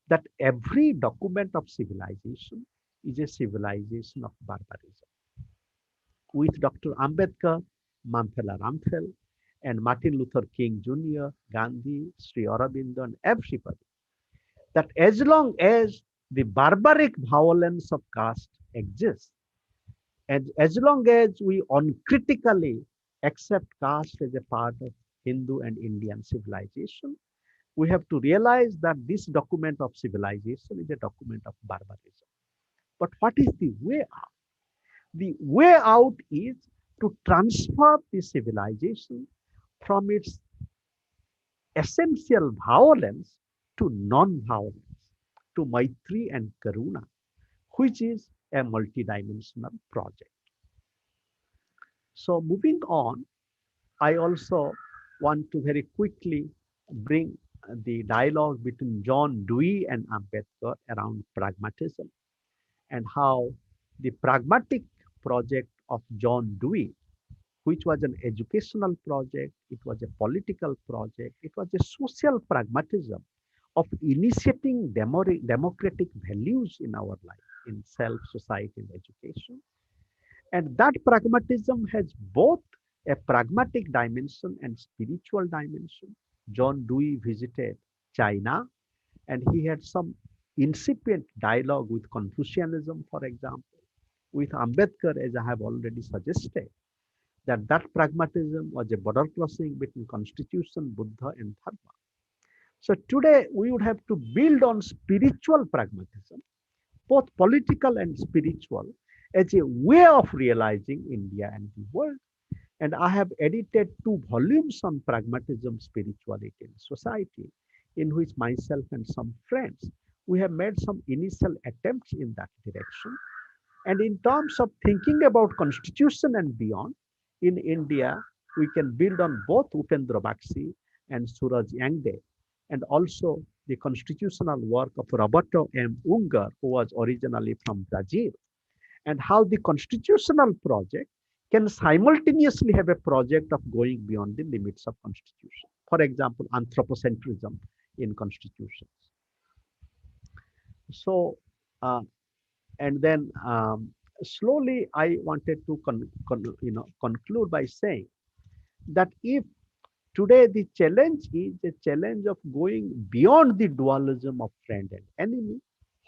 that every document of civilization is a civilization of barbarism. With Dr. Ambedkar, Mampela Ramphel, and Martin Luther King Jr., Gandhi, Sri Aurobindo, and everybody, that as long as the barbaric violence of caste exists, and as long as we uncritically accept caste as a part of Hindu and Indian civilization, we have to realize that this document of civilization is a document of barbarism. But what is the way out? The way out is to transfer the civilization from its essential violence to non-violence, to Maitri and Karuna, which is a multidimensional project. So moving on, I also want to very quickly bring the dialogue between John Dewey and Ambedkar around pragmatism and how the pragmatic project of John Dewey, which was an educational project, it was a political project, it was a social pragmatism of initiating democratic values in our life, in self, society, and education. And that pragmatism has both a pragmatic dimension and spiritual dimension. John Dewey visited China and he had some incipient dialogue with Confucianism, for example, with Ambedkar, as I have already suggested, that pragmatism was a border crossing between constitution, Buddha, and Dharma. So today we would have to build on spiritual pragmatism, both political and spiritual, as a way of realizing India and the world. And I have edited 2 volumes on pragmatism, spirituality, and society, in which myself and some friends, we have made some initial attempts in that direction. And in terms of thinking about constitution and beyond, in India, we can build on both Upendra Bakshi and Suraj Yangde, and also the constitutional work of Roberto M. Unger, who was originally from Brazil, and how the constitutional project can simultaneously have a project of going beyond the limits of constitution. For example, anthropocentrism in constitutions. So, and then slowly I wanted to conclude by saying that if today the challenge is a challenge of going beyond the dualism of friend and enemy,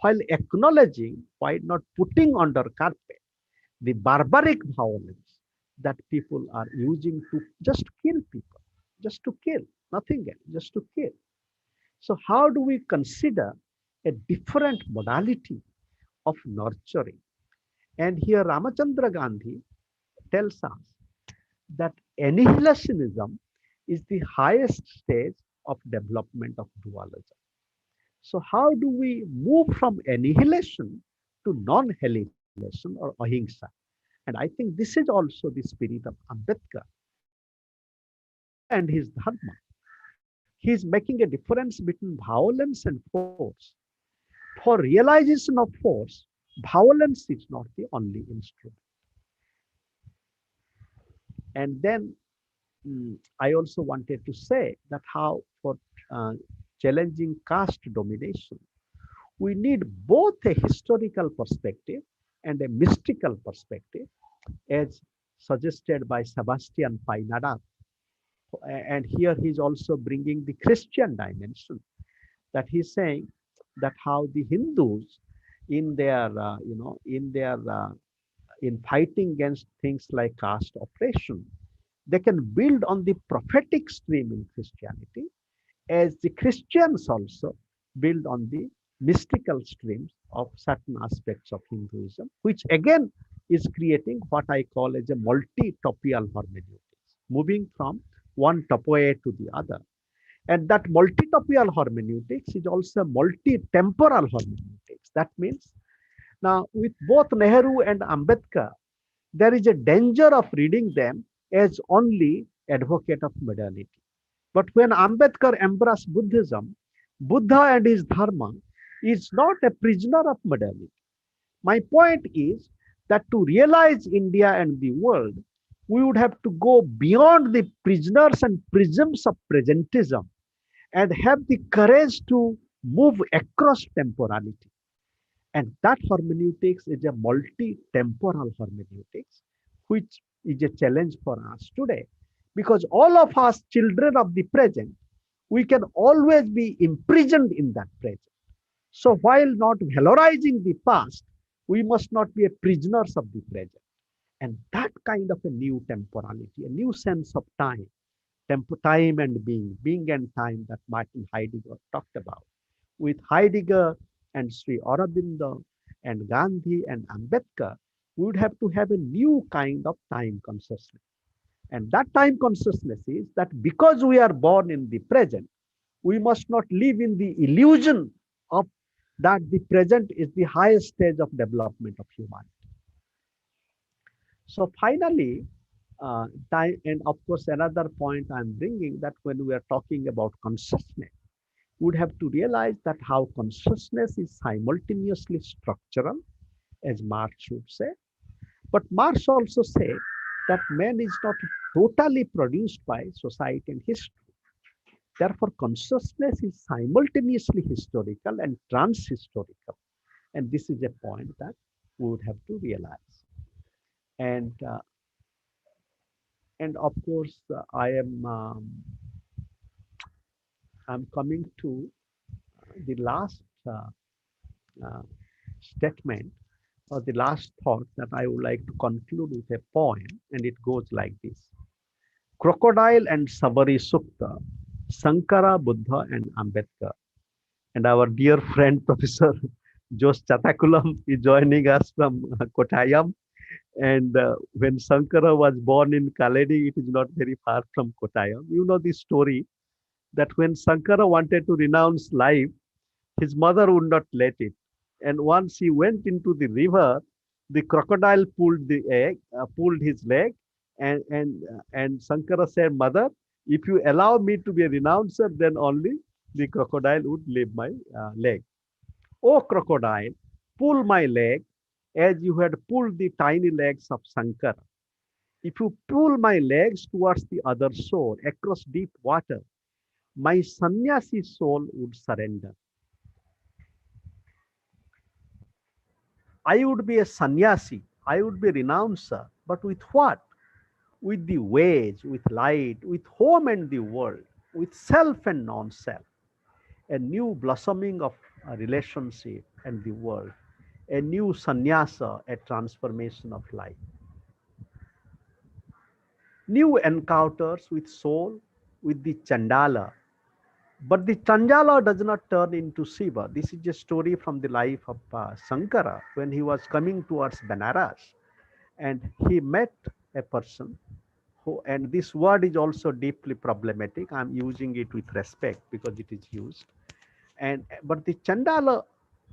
while acknowledging, while not putting under carpet, the barbaric violence that people are using to just kill people, just to kill, nothing else, just to kill. So how do we consider a different modality of nurturing? And here Ramachandra Gandhi tells us that annihilationism is the highest stage of development of dualism. So how do we move from annihilation to non-annihilation or ahimsa? And I think this is also the spirit of Ambedkar, that his Buddha and his Dharma, he is making a difference between violence and force. For realization of force, violence is not the only instrument. And then I also wanted to say that how for uh, challenging caste domination, we need both a historical perspective and a mystical perspective, as suggested by Sebastian Painada. And here he's also bringing the Christian dimension, that he's saying that how the Hindus in their, in fighting against things like caste oppression. They can build on the prophetic stream in Christianity, as the Christians also build on the mystical streams of certain aspects of Hinduism, which again is creating what I call as a multi-topial hermeneutics, moving from one topoe to the other. And that multi-topial hermeneutics is also multi-temporal hermeneutics. That means now with both Nehru and Ambedkar, there is a danger of reading them as only advocate of modernity. But when Ambedkar embraced Buddhism, Buddha and his dharma is not a prisoner of modernity. My point is that to realize India and the world, we would have to go beyond the prisoners and prisms of presentism and have the courage to move across temporality. And that hermeneutics is a multi-temporal hermeneutics, which is a challenge for us today. Because all of us, children of the present, we can always be imprisoned in that present. So while not valorizing the past, we must not be a prisoners of the present. And that kind of a new temporality, a new sense of time, time and being and time that Martin Heidegger talked about. With Heidegger and Sri Aurobindo and Gandhi and Ambedkar, we would have to have a new kind of time consciousness. And that time consciousness is that because we are born in the present, we must not live in the illusion of that the present is the highest stage of development of humanity. So finally, time, and of course, another point I'm bringing that when we are talking about consciousness, we would have to realize that how consciousness is simultaneously structural, as Marx would say, but Marx also said that man is not totally produced by society and history. Therefore, consciousness is simultaneously historical and trans-historical. And this is a point that we would have to realize. And, uh, and of course, I'm coming to the last uh, statement or the last thought that I would like to conclude with a poem, and it goes like this. Crocodile and Sabari Sukta, Sankara, Buddha, and Ambedkar. And our dear friend, Professor Jose Chatakulam, is joining us from Kottayam. And when Sankara was born in Kaledi, it is not very far from Kottayam. You know the story that when Sankara wanted to renounce life, his mother would not let it. And once he went into the river, the crocodile pulled his leg, and Sankara said, "Mother, if you allow me to be a renouncer, then only the crocodile would leave my leg. Oh, crocodile, pull my leg as you had pulled the tiny legs of Sankara. If you pull my legs towards the other shore, across deep water, my sannyasi soul would surrender. I would be a sannyasi, I would be a renouncer, but with what? With the ways, with light, with home and the world, with self and non-self, a new blossoming of a relationship and the world, a new sannyasa, a transformation of life. New encounters with soul, with the Chandala. But the Chandala does not turn into Shiva. This is a story from the life of Sankara when he was coming towards Banaras, and he met a person who, and this word is also deeply problematic. I'm using it with respect because it is used. And but the Chandala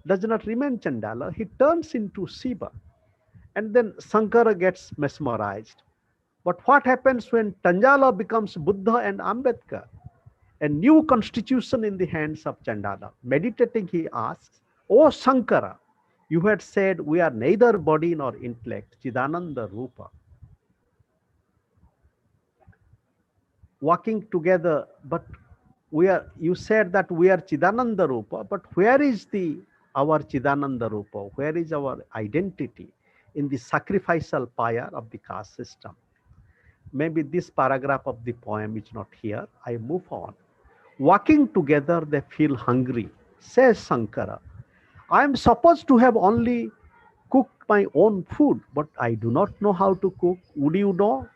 does not remain Chandala. He turns into Shiva, and then Sankara gets mesmerized. But what happens when Chandala becomes Buddha and Ambedkar? A new constitution in the hands of Chandala. Meditating, he asks, "O Sankara, you had said we are neither body nor intellect, Chidananda Rupa, walking together, but you said that we are Chidananda Rupa, but where is our Chidananda Rupa? Where is our identity in the sacrificial pyre of the caste system?" Maybe this paragraph of the poem is not here. I move on. Walking together, they feel hungry, says Sankara. I am supposed to have only cooked my own food, but I do not know how to cook. Would you know?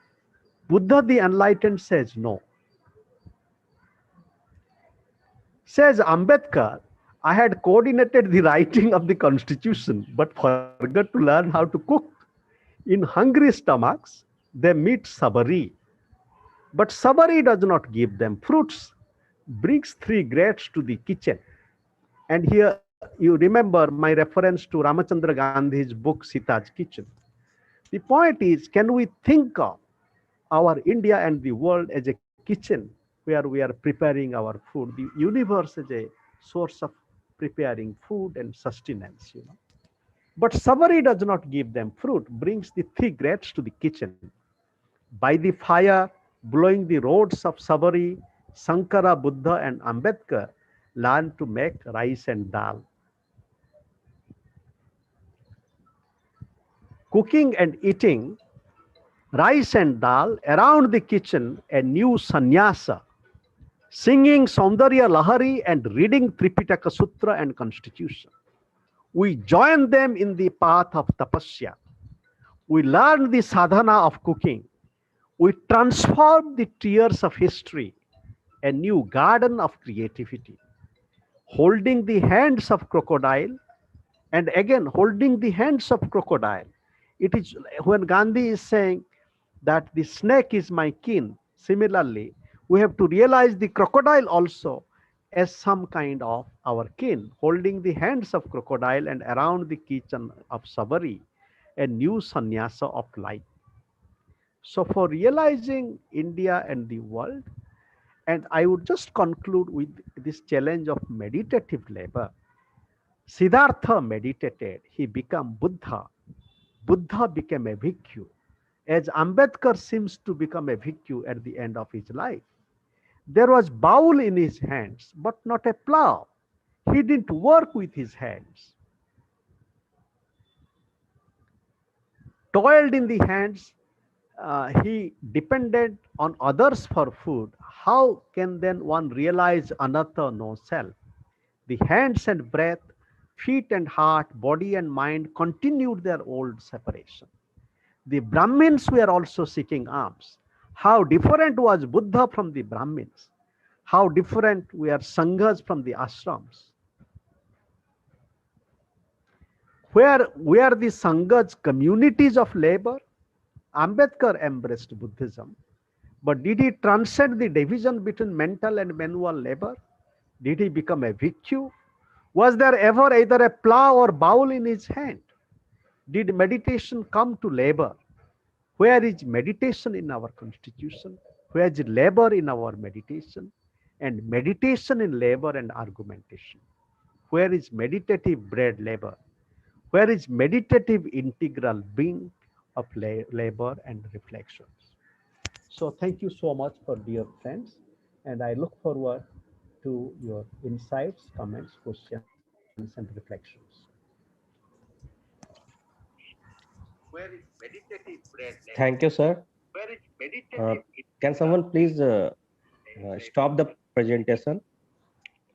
Buddha the Enlightened says no. Says Ambedkar, I had coordinated the writing of the constitution, but forgot to learn how to cook. In hungry stomachs, they meet sabari, but sabari does not give them fruits, brings three grades to the kitchen. And here you remember my reference to Ramachandra Gandhi's book Sita's Kitchen. The point is, can we think of our India and the world as a kitchen where we are preparing our food, the universe as a source of preparing food and sustenance, you know. But Savari does not give them fruit, brings the three grades to the kitchen. By the fire, blowing the roads of Savari, Sankara, Buddha, and Ambedkar learned to make rice and dal. Cooking and eating rice and dal around the kitchen, a new sannyasa, singing Saundarya Lahari and reading Tripitaka Sutra and Constitution. We join them in the path of tapasya. We learn the sadhana of cooking. We transform the tears of history, a new garden of creativity, holding the hands of crocodile and again holding the hands of crocodile. It is when Gandhi is saying that the snake is my kin. Similarly, we have to realize the crocodile also as some kind of our kin, holding the hands of crocodile and around the kitchen of Sabari, a new sannyasa of life. So, for realizing India and the world, and I would just conclude with this challenge of meditative labor. Siddhartha meditated, he became Buddha. Buddha became a bhikkhu, as Ambedkar seems to become a bhikkhu at the end of his life. There was bowl in his hands, but not a plow. He didn't work with his hands. Toiled in the hands, he depended on others for food. How can then one realize another no self? The hands and breath, feet and heart, body and mind continued their old separation. The Brahmins were also seeking alms. How different was Buddha from the Brahmins? How different were Sanghas from the ashrams? Where were the Sanghas communities of labor? Ambedkar embraced Buddhism, but did he transcend the division between mental and manual labor? Did he become a bhikkhu? Was there ever either a plow or bowl in his hand? Did meditation come to labor? Where is meditation in our constitution? Where is labor in our meditation? And meditation in labor and argumentation? Where is meditative bread labor? Where is meditative integral being of labor and reflections? So thank you so much for dear friends, and I look forward to your insights, comments, questions, and reflections. Where is meditative bread labor? Thank you, sir. Where is Uh, meditative can integral someone please stop the presentation?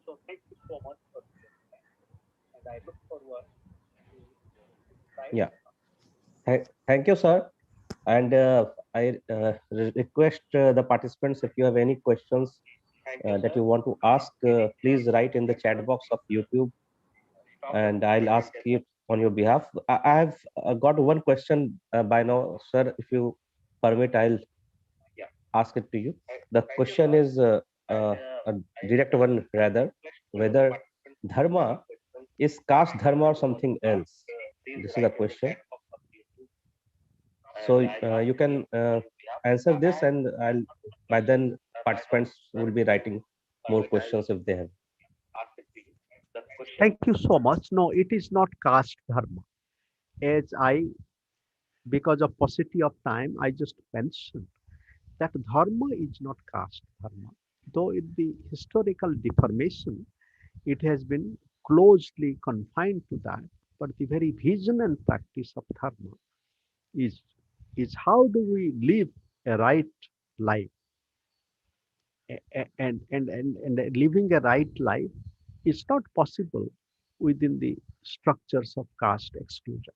So thank you so much for your time, and I look forward to your insights. Yeah. Thank you, sir. And I request the participants, if you have any questions Thank you, that sir. you want to ask, please write in the chat box of YouTube, and I'll ask it on your behalf. I have got one question by now, sir. If you permit, I'll Yeah. ask it to you. The Thank you, question sir. is And a direct one, rather, the whether participants dharma is caste dharma or something else. please This is the write in the question. chat box of YouTube, So and I'll ask you can yeah. answer this, and I'll by Question then by now, participants will be writing more permit I'll questions if they have. ask it to you. The question. Thank you so much. No, it is not caste dharma. As I, because of paucity of time, I just mentioned that dharma is not caste dharma. Though in the historical deformation, it has been closely confined to that. But the very vision and practice of dharma is, is how do we live a right life? And living a right life is not possible within the structures of caste exclusion.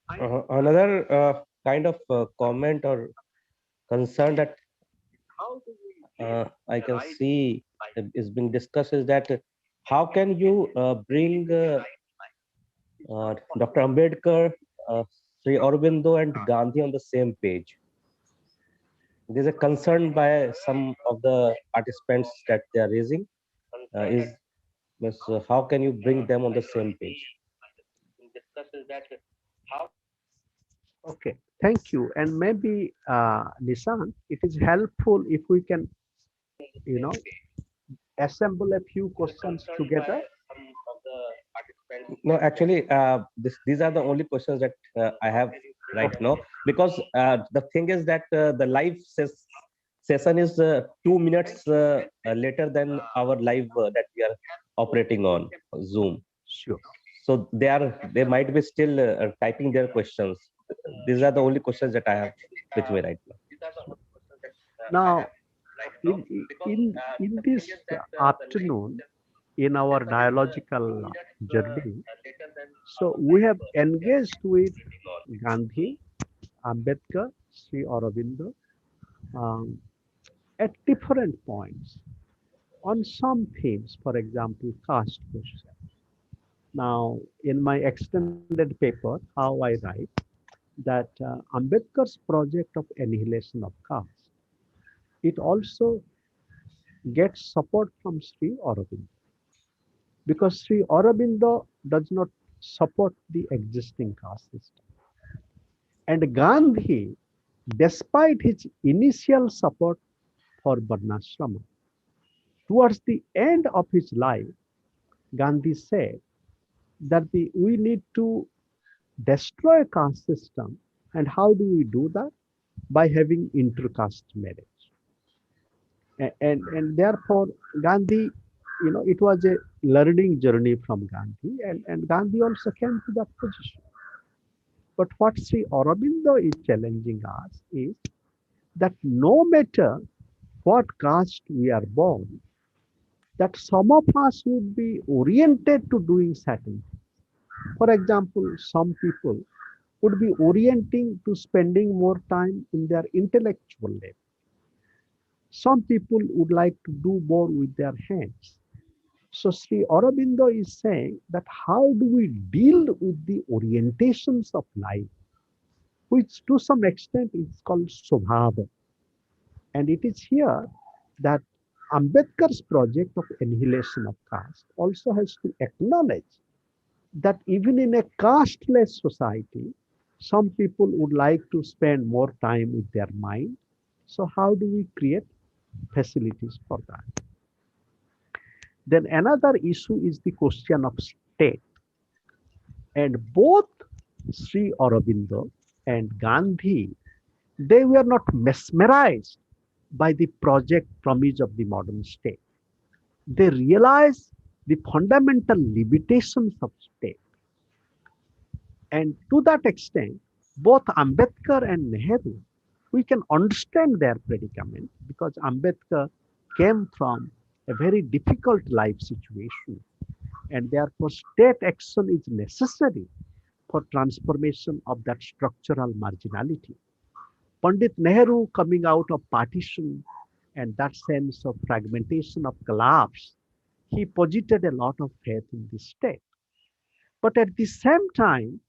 Another kind of comment or concern that I can see is being discussed is that how can you bring Dr. Ambedkar, Sri Aurobindo, and Gandhi on the same page? There's a concern by some of the participants that they are raising. How can you bring them on the same page? Okay, thank you. And maybe, Nissan, it is helpful if we can, you know, assemble a few questions together. No, actually, these are the only questions that I have right now, because the thing is that the session is 2 minutes later than our live that we are operating on Zoom. Sure. So they might be still typing their questions. These are the only questions that I have with me right now. Now, in this afternoon, in our dialogical journey, so we have engaged with Gandhi, Ambedkar, Sri Aurobindo, um, at different points on some themes, for example, caste question. Now, in my extended paper, how I write that Ambedkar's project of annihilation of caste, it also gets support from Sri Aurobindo, because Sri Aurobindo does not support the existing caste system. And Gandhi, despite his initial support for Varnashrama, towards the end of his life, Gandhi said that we need to destroy caste system. And how do we do that? By having intercaste marriage. And therefore, Gandhi, it was a learning journey from Gandhi, and Gandhi also came to that position. But what Sri Aurobindo is challenging us is that no matter what caste we are born, that some of us would be oriented to doing certain things. For example, some people would be orienting to spending more time in their intellectual level. Some people would like to do more with their hands. So Sri Aurobindo is saying that how do we deal with the orientations of life, which to some extent is called Swabhava. And it is here that Ambedkar's project of annihilation of caste also has to acknowledge that even in a casteless society, some people would like to spend more time with their mind. So how do we create facilities for that? Then another issue is the question of state. And both Sri Aurobindo and Gandhi, they were not mesmerized by the project promise of the modern state. They realized the fundamental limitations of state. And to that extent, both Ambedkar and Nehru, we can understand their predicament, because Ambedkar came from a very difficult life situation, and therefore state action is necessary for transformation of that structural marginality. Pandit Nehru, coming out of partition and that sense of fragmentation of collapse, he posited a lot of faith in the state. But at the same time,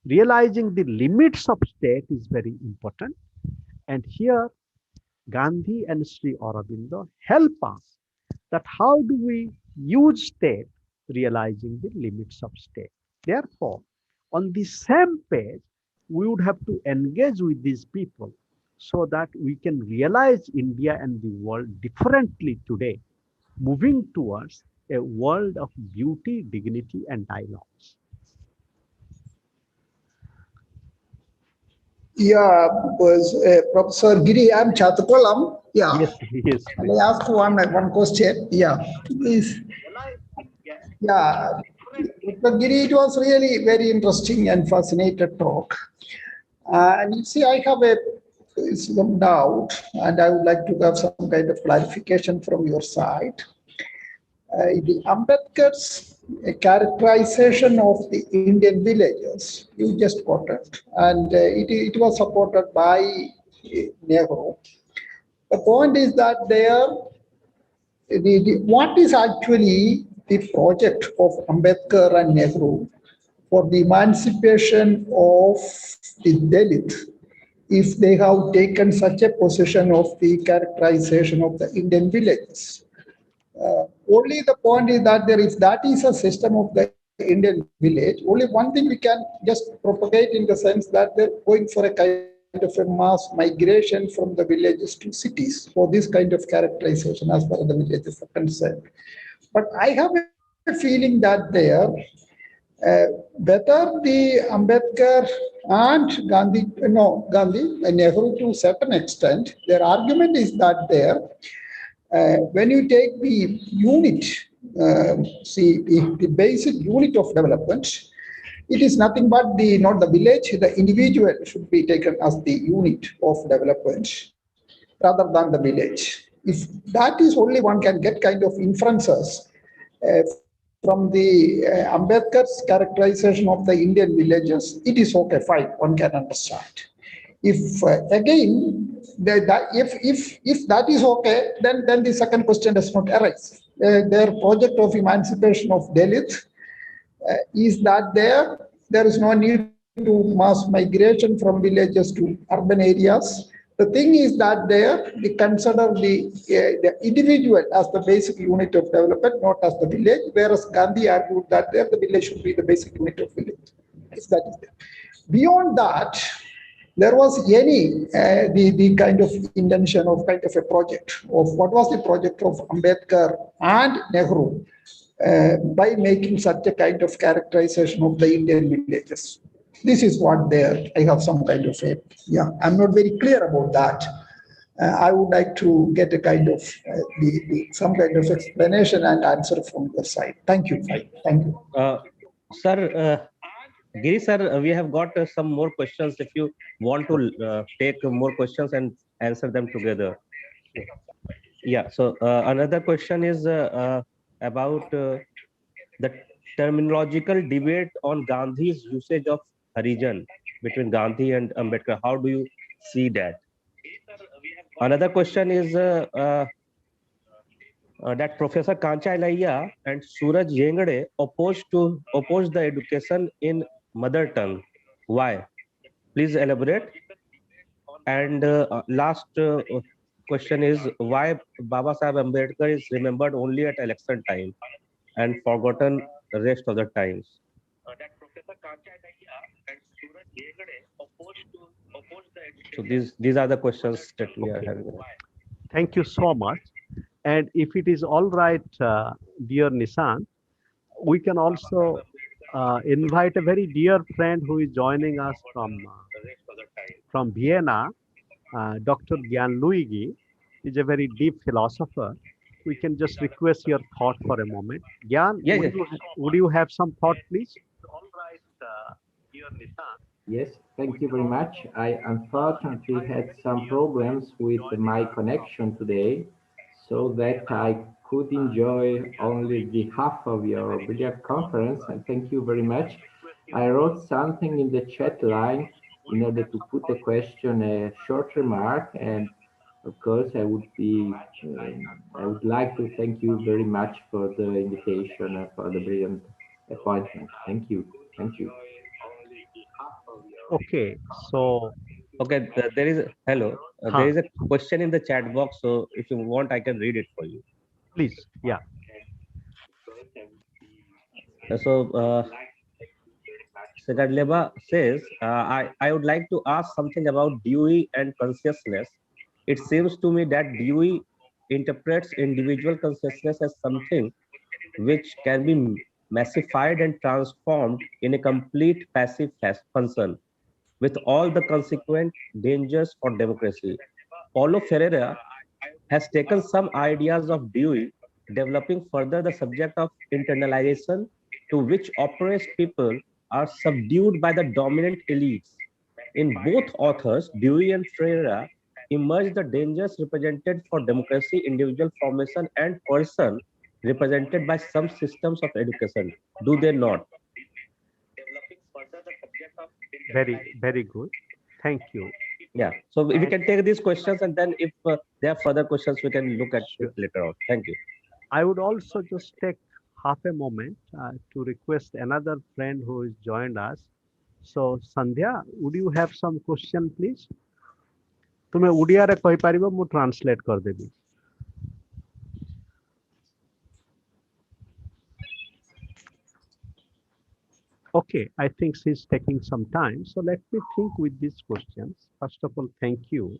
realizing the limits of state is very important. And here, Gandhi and Sri Aurobindo help us that how do we use state, realizing the limits of state. Therefore, on the same page, we would have to engage with these people so that we can realize India and the world differently today, moving towards a world of beauty, dignity, and dialogues. Yeah, was Professor Giri, I'm Chatupalam. Yeah, Yes, yes, and I asked one question. Yeah, is yeah, Dr. Giri, it was really very interesting and fascinating talk. And you see, I have some doubt, and I would like to have some kind of clarification from your side. The Ambedkar's a characterization of the Indian villages. You just quoted, and it was supported by Nehru. The point is that what is actually the project of Ambedkar and Nehru for the emancipation of the Dalit if they have taken such a position of the characterization of the Indian villages. Only the point is that that is a system of the Indian village. Only one thing we can just propagate in the sense that they're going for a kind of a mass migration from the villages to cities for this kind of characterization as far as the villages are concerned. But I have a feeling that whether the Ambedkar and Gandhi, Nehru to a certain extent, their argument is that when you take the unit, the basic unit of development, it is nothing but not the village, the individual should be taken as the unit of development rather than the village. If that is only one can get kind of inferences from the Ambedkar's characterization of the Indian villages, it is okay, fine, one can understand. If again, if that is okay, then the second question does not arise. Their project of emancipation of Dalits is that there is no need to mass migration from villages to urban areas. The thing is that they consider the individual as the basic unit of development, not as the village, whereas Gandhi argued that the village should be the basic unit of village. If that is there. Beyond that, there was the kind of intention of kind of a project of what was the project of Ambedkar and Nehru by making such a kind of characterization of the Indian villages. This is what I have some kind of a, I'm not very clear about that. I would like to get a kind of some kind of explanation and answer from your side. Thank you. Thank you. Sir, Giri sir, we have got some more questions. If you want to take more questions and answer them together. Yeah, so another question is about the terminological debate on Gandhi's usage of Harijan between Gandhi and Ambedkar. How do you see that? Another question is that Professor Kancha Ilaiya and Suraj Yengade opposed the education in mother tongue. Why? Please elaborate. And last question is why Baba Saheb Ambedkar is remembered only at election time and forgotten the rest of the times. So these are the questions that we are having. Thank you so much. And if it is all right, dear Nissan, we can also invite a very dear friend who is joining us from Vienna, Dr. Gyan Luigi. Is a very deep philosopher. We can just request your thought for a moment. Gyan, would you have some thought, please? All right, dear Nissan. Yes, thank you very much. I unfortunately had some problems with my connection today, so that I could enjoy only the half of your brilliant conference, and thank you very much. I wrote something in the chat line in order to put a question, a short remark, and of course I would like to thank you very much for the invitation and for the brilliant appointment. Thank you. Thank you. Okay, so there is there is a question in the chat box, so if you want I can read it for you, please. Yeah. So Segadleba says I would like to ask something about Dewey and consciousness. It seems to me that Dewey interprets individual consciousness as something which can be massified and transformed in a complete passive function, with all the consequent dangers for democracy. Paulo Ferreira has taken some ideas of Dewey, developing further the subject of internalization, to which oppressed people are subdued by the dominant elites. In both authors, Dewey and Ferreira emerge the dangers represented for democracy, individual formation, and person represented by some systems of education, do they not? Very good. Thank you. Yeah. So we can take these questions, and then if there are further questions, we can look at it later on. Thank you. I would also just take half a moment to request another friend who has joined us. So, Sandhya, would you have some question, please? तुमे ओडिया रे कहि परिबो मु translate कर देबी. Okay, I think she's taking some time. So let me think with these questions. First of all, thank you.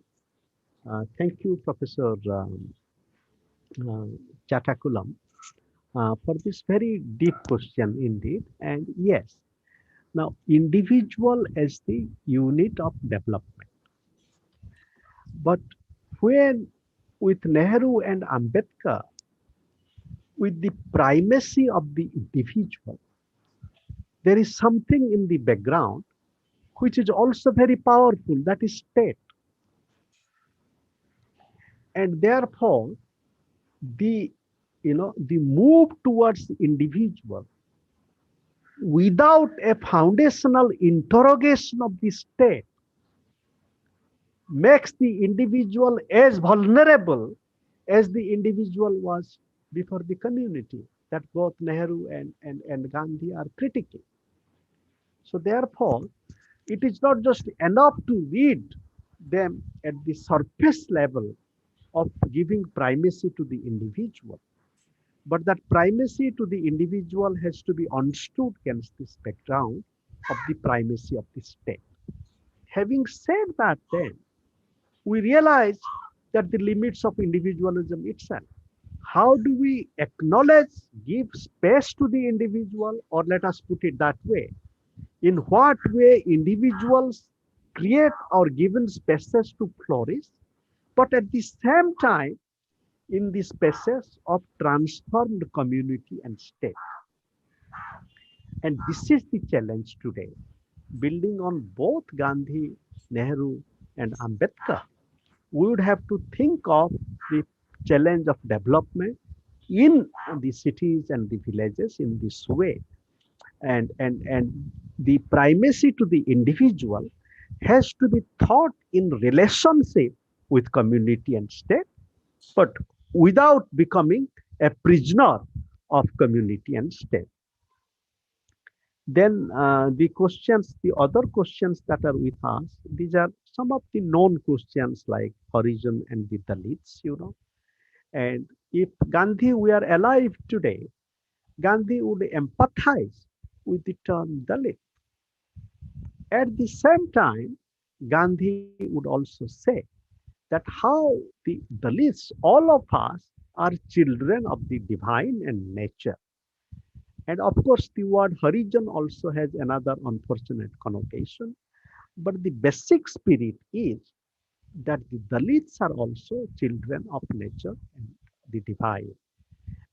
Thank you, Professor Chatakulam, for this very deep question indeed. And yes, now individual as the unit of development. But when with Nehru and Ambedkar, with the primacy of the individual, there is something in the background which is also very powerful, that is state. And therefore, the move towards the individual without a foundational interrogation of the state makes the individual as vulnerable as the individual was before the community that both Nehru and Gandhi are critiquing. So therefore, it is not just enough to read them at the surface level of giving primacy to the individual, but that primacy to the individual has to be understood against this background of the primacy of the state. Having said that, then, we realize that the limits of individualism itself. How do we acknowledge, give space to the individual, or let us put it that way, in what way individuals create or given spaces to flourish, but at the same time, in the spaces of transformed community and state. And this is the challenge today, building on both Gandhi, Nehru, and Ambedkar. We would have to think of the challenge of development in the cities and the villages in this way. And the primacy to the individual has to be thought in relationship with community and state, but without becoming a prisoner of community and state. Then the other questions that are with us, these are some of the known questions like Horizon and the Dalits, And if Gandhi were alive today, Gandhi would empathize with the term Dalit. At the same time, Gandhi would also say that how the Dalits, all of us, are children of the divine and nature. And of course, the word Harijan also has another unfortunate connotation. But the basic spirit is that the Dalits are also children of nature and the divine.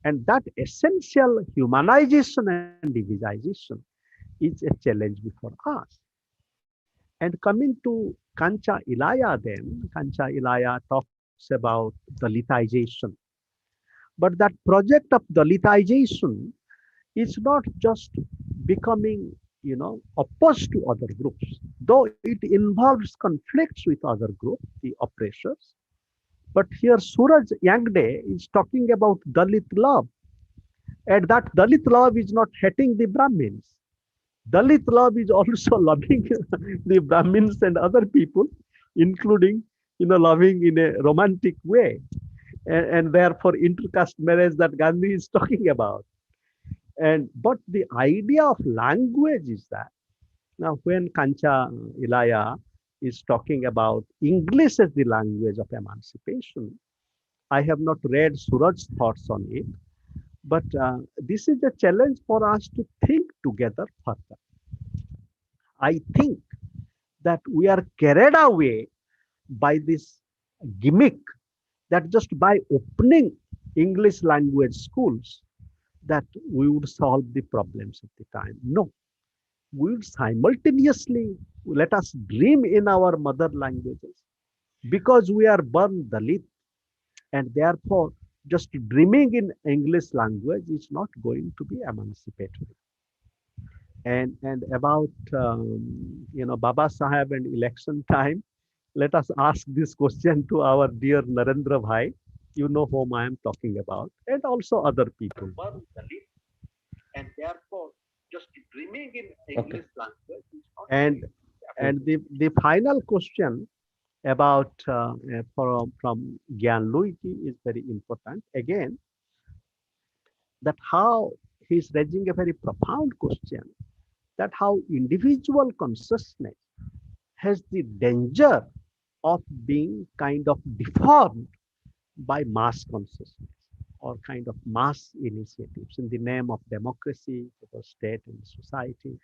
And that essential humanization and divisation is a challenge before us. And coming to Kancha Ilaya then, Kancha Ilaya talks about Dalitization. But that project of Dalitization is not just becoming, opposed to other groups, though it involves conflicts with other groups, the oppressors. But here Suraj Yangde is talking about Dalit love. And that Dalit love is not hating the Brahmins. Dalit love is also loving the Brahmins and other people, including, loving in a romantic way. And therefore intercaste marriage that Gandhi is talking about. But the idea of language is that now when Kancha Ilaya is talking about English as the language of emancipation, I have not read Suraj's thoughts on it, but this is a challenge for us to think together further. I think that we are carried away by this gimmick that just by opening English language schools, that we would solve the problems of the time. No, we would simultaneously let us dream in our mother languages, because we are born Dalit, and therefore just dreaming in English language is not going to be emancipatory. And about Baba Saheb and election time, let us ask this question to our dear Narendra Bhai. You know whom I am talking about, and also other people. And therefore, just dreaming in English language is not. And the final question about from Gyan Luigi is very important. Again, that how he's raising a very profound question, that how individual consciousness has the danger of being kind of deformed by mass consciousness or kind of mass initiatives in the name of democracy, the state and society.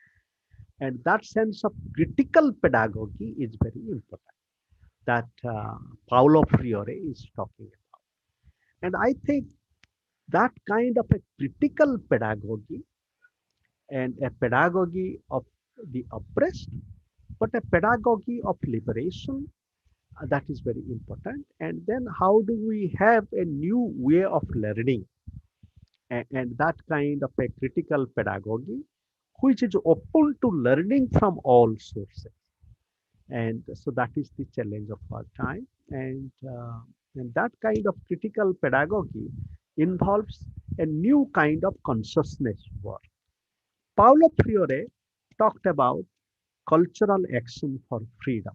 And that sense of critical pedagogy is very important that Paulo Freire is talking about. And I think that kind of a critical pedagogy and a pedagogy of the oppressed, but a pedagogy of liberation, that is very important. And then how do we have a new way of learning and that kind of a critical pedagogy which is open to learning from all sources. And so that is the challenge of our time. And that kind of critical pedagogy involves a new kind of consciousness work. Paulo Freire talked about cultural action for freedom.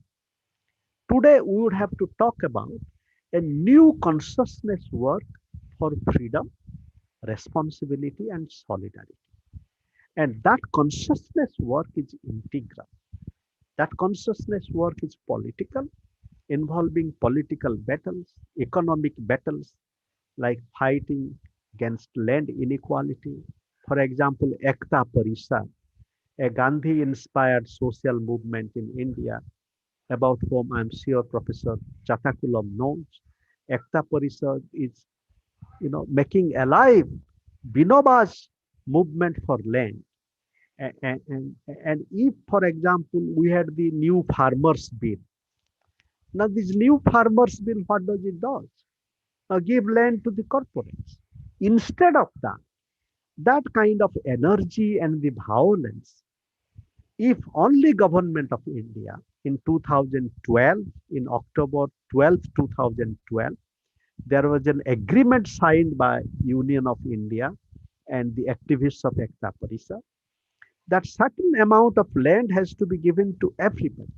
Today, we would have to talk about a new consciousness work for freedom, responsibility, and solidarity. And that consciousness work is integral. That consciousness work is political, involving political battles, economic battles, like fighting against land inequality. For example, Ekta Parishad, a Gandhi-inspired social movement in India, about whom I'm sure Professor Chatakulam knows. Ekta Parishad is, making alive Binoba's movement for land. And if, for example, we had the new farmers bill. Now, this new farmers bill, what does it do? Give land to the corporates. Instead of that, that kind of energy and the violence, if only government of India in 2012, in October 12, 2012, there was an agreement signed by Union of India and the activists of Ekta Parishad that certain amount of land has to be given to everybody.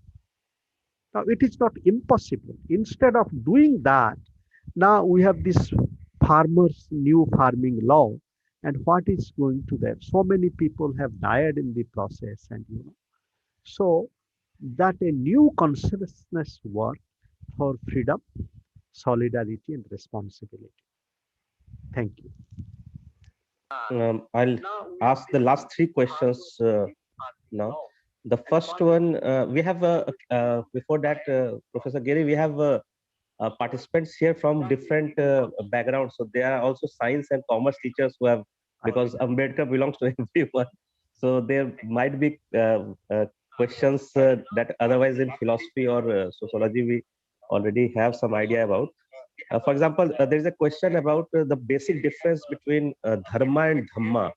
Now, it is not impossible. Instead of doing that, now we have this farmers' new farming law. And what is going to that? So many people have died in the process, and so that a new consciousness work for freedom, solidarity, and responsibility. Thank you. I'll ask the last three questions now. The first one, we have, before that, Professor Giri, we have participants here from different backgrounds. So there are also science and commerce teachers who have, because Ambedkar belongs to everyone. So there might be questions that otherwise in philosophy or sociology we already have some idea about. For example, there is a question about the basic difference between dharma and dhamma,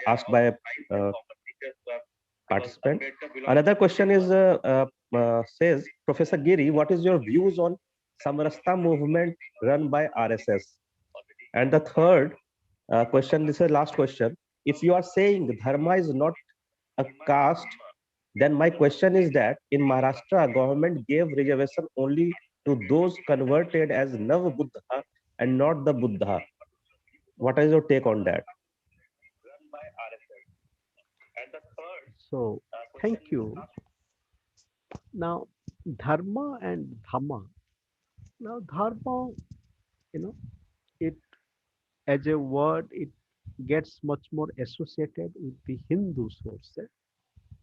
asked by a participant. Another question is says, Professor Giri, what is your views on Samrasta movement run by RSS? And the third question, this is the last question. If you are saying dharma is not a caste, then my question is that in Maharashtra, government gave reservation only to those converted as Nav Buddha and not the Buddha. What is your take on that? So, thank you. Now, dharma and dhamma. Now, dharma, it as a word, it gets much more associated with the Hindu sources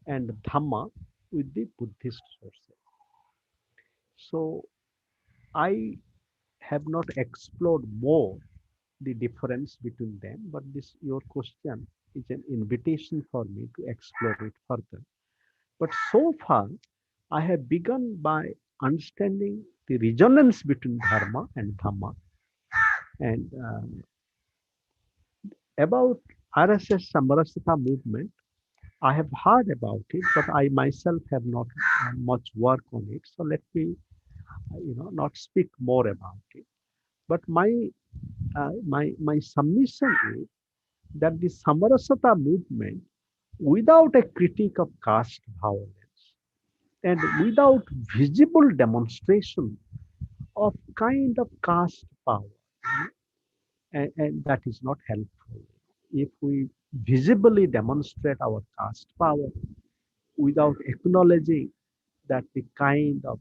and dhamma with the Buddhist sources. So, I have not explored more the difference between them, but this your question is an invitation for me to explore it further. But so far, I have begun by understanding the resonance between dharma and dhamma And about RSS Samarasita movement, I have heard about it, but I myself have not much work on it. So let me, not speak more about it. But my submission is that the Samarasata movement, without a critique of caste violence and without visible demonstration of kind of caste power, and that is not helpful. If we visibly demonstrate our caste power without acknowledging that the kind of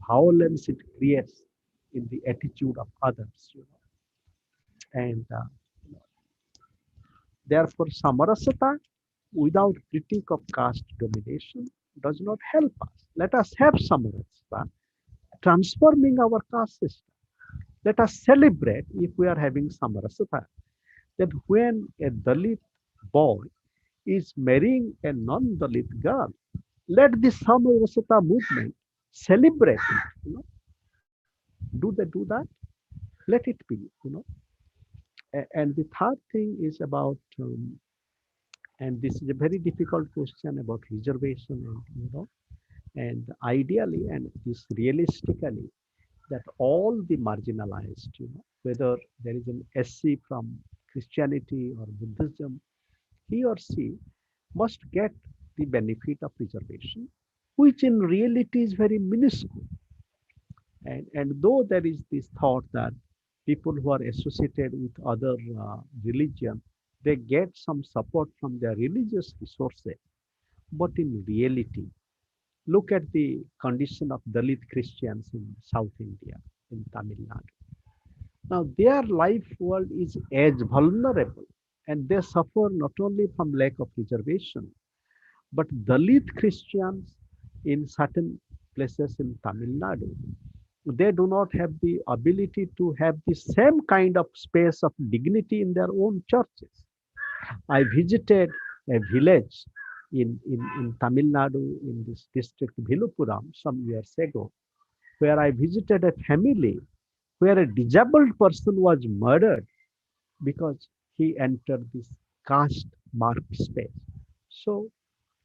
violence it creates in the attitude of others, and therefore Samarasata without critique of caste domination does not help us. Let us have Samarasata transforming our caste system. Let us celebrate, if we are having Samarasata, that when a Dalit boy is marrying a non-Dalit girl, let the Samarasata movement celebrate it. Do they do that? Let it be. And the third thing is about, and this is a very difficult question about reservation, and ideally and this realistically, that all the marginalized, whether there is an SC from Christianity or Buddhism, he or she must get the benefit of reservation, which in reality is very minuscule. And though there is this thought that people who are associated with other religion, they get some support from their religious resources. But in reality, look at the condition of Dalit Christians in South India, in Tamil Nadu. Now, their life world is as vulnerable, and they suffer not only from lack of reservation, but Dalit Christians in certain places in Tamil Nadu, they do not have the ability to have the same kind of space of dignity in their own churches. I visited a village in Tamil Nadu in this district Vilupuram some years ago, where I visited a family where a disabled person was murdered because he entered this caste marked space. So,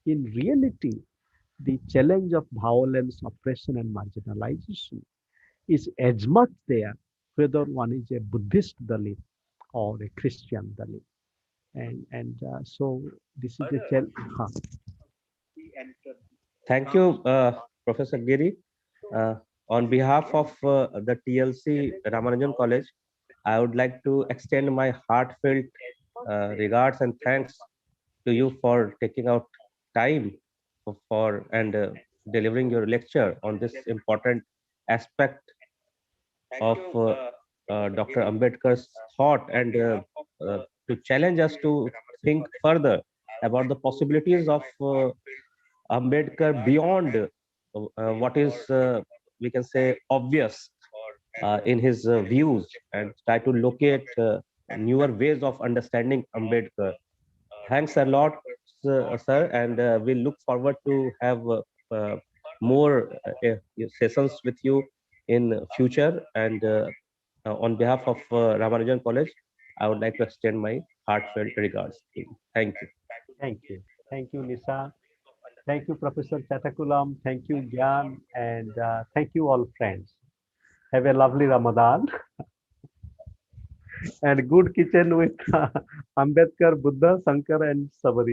in reality, the challenge of violence, oppression, and marginalization is as much there whether one is a Buddhist Dalit or a Christian Dalit. So this is a challenge. Thank you, Professor Giri. On behalf of the TLC Ramanujan College, I would like to extend my heartfelt regards and thanks to you for taking out time for and delivering your lecture on this important aspect of Dr. Ambedkar's thought, and to challenge us to think further about the possibilities of Ambedkar beyond what is, we can say, obvious in his views, and try to locate newer ways of understanding Ambedkar. Thanks a lot, sir, and we look forward to have more sessions with you in future. And on behalf of Ramanujan College, I would like to extend my heartfelt regards to you. Thank you. Thank you. Thank you, Nisa. Thank you, Professor Chatakulam. Thank you, Gyan. And thank you all friends. Have a lovely Ramadan and good kitchen with Ambedkar, Buddha, Shankar and Sabari.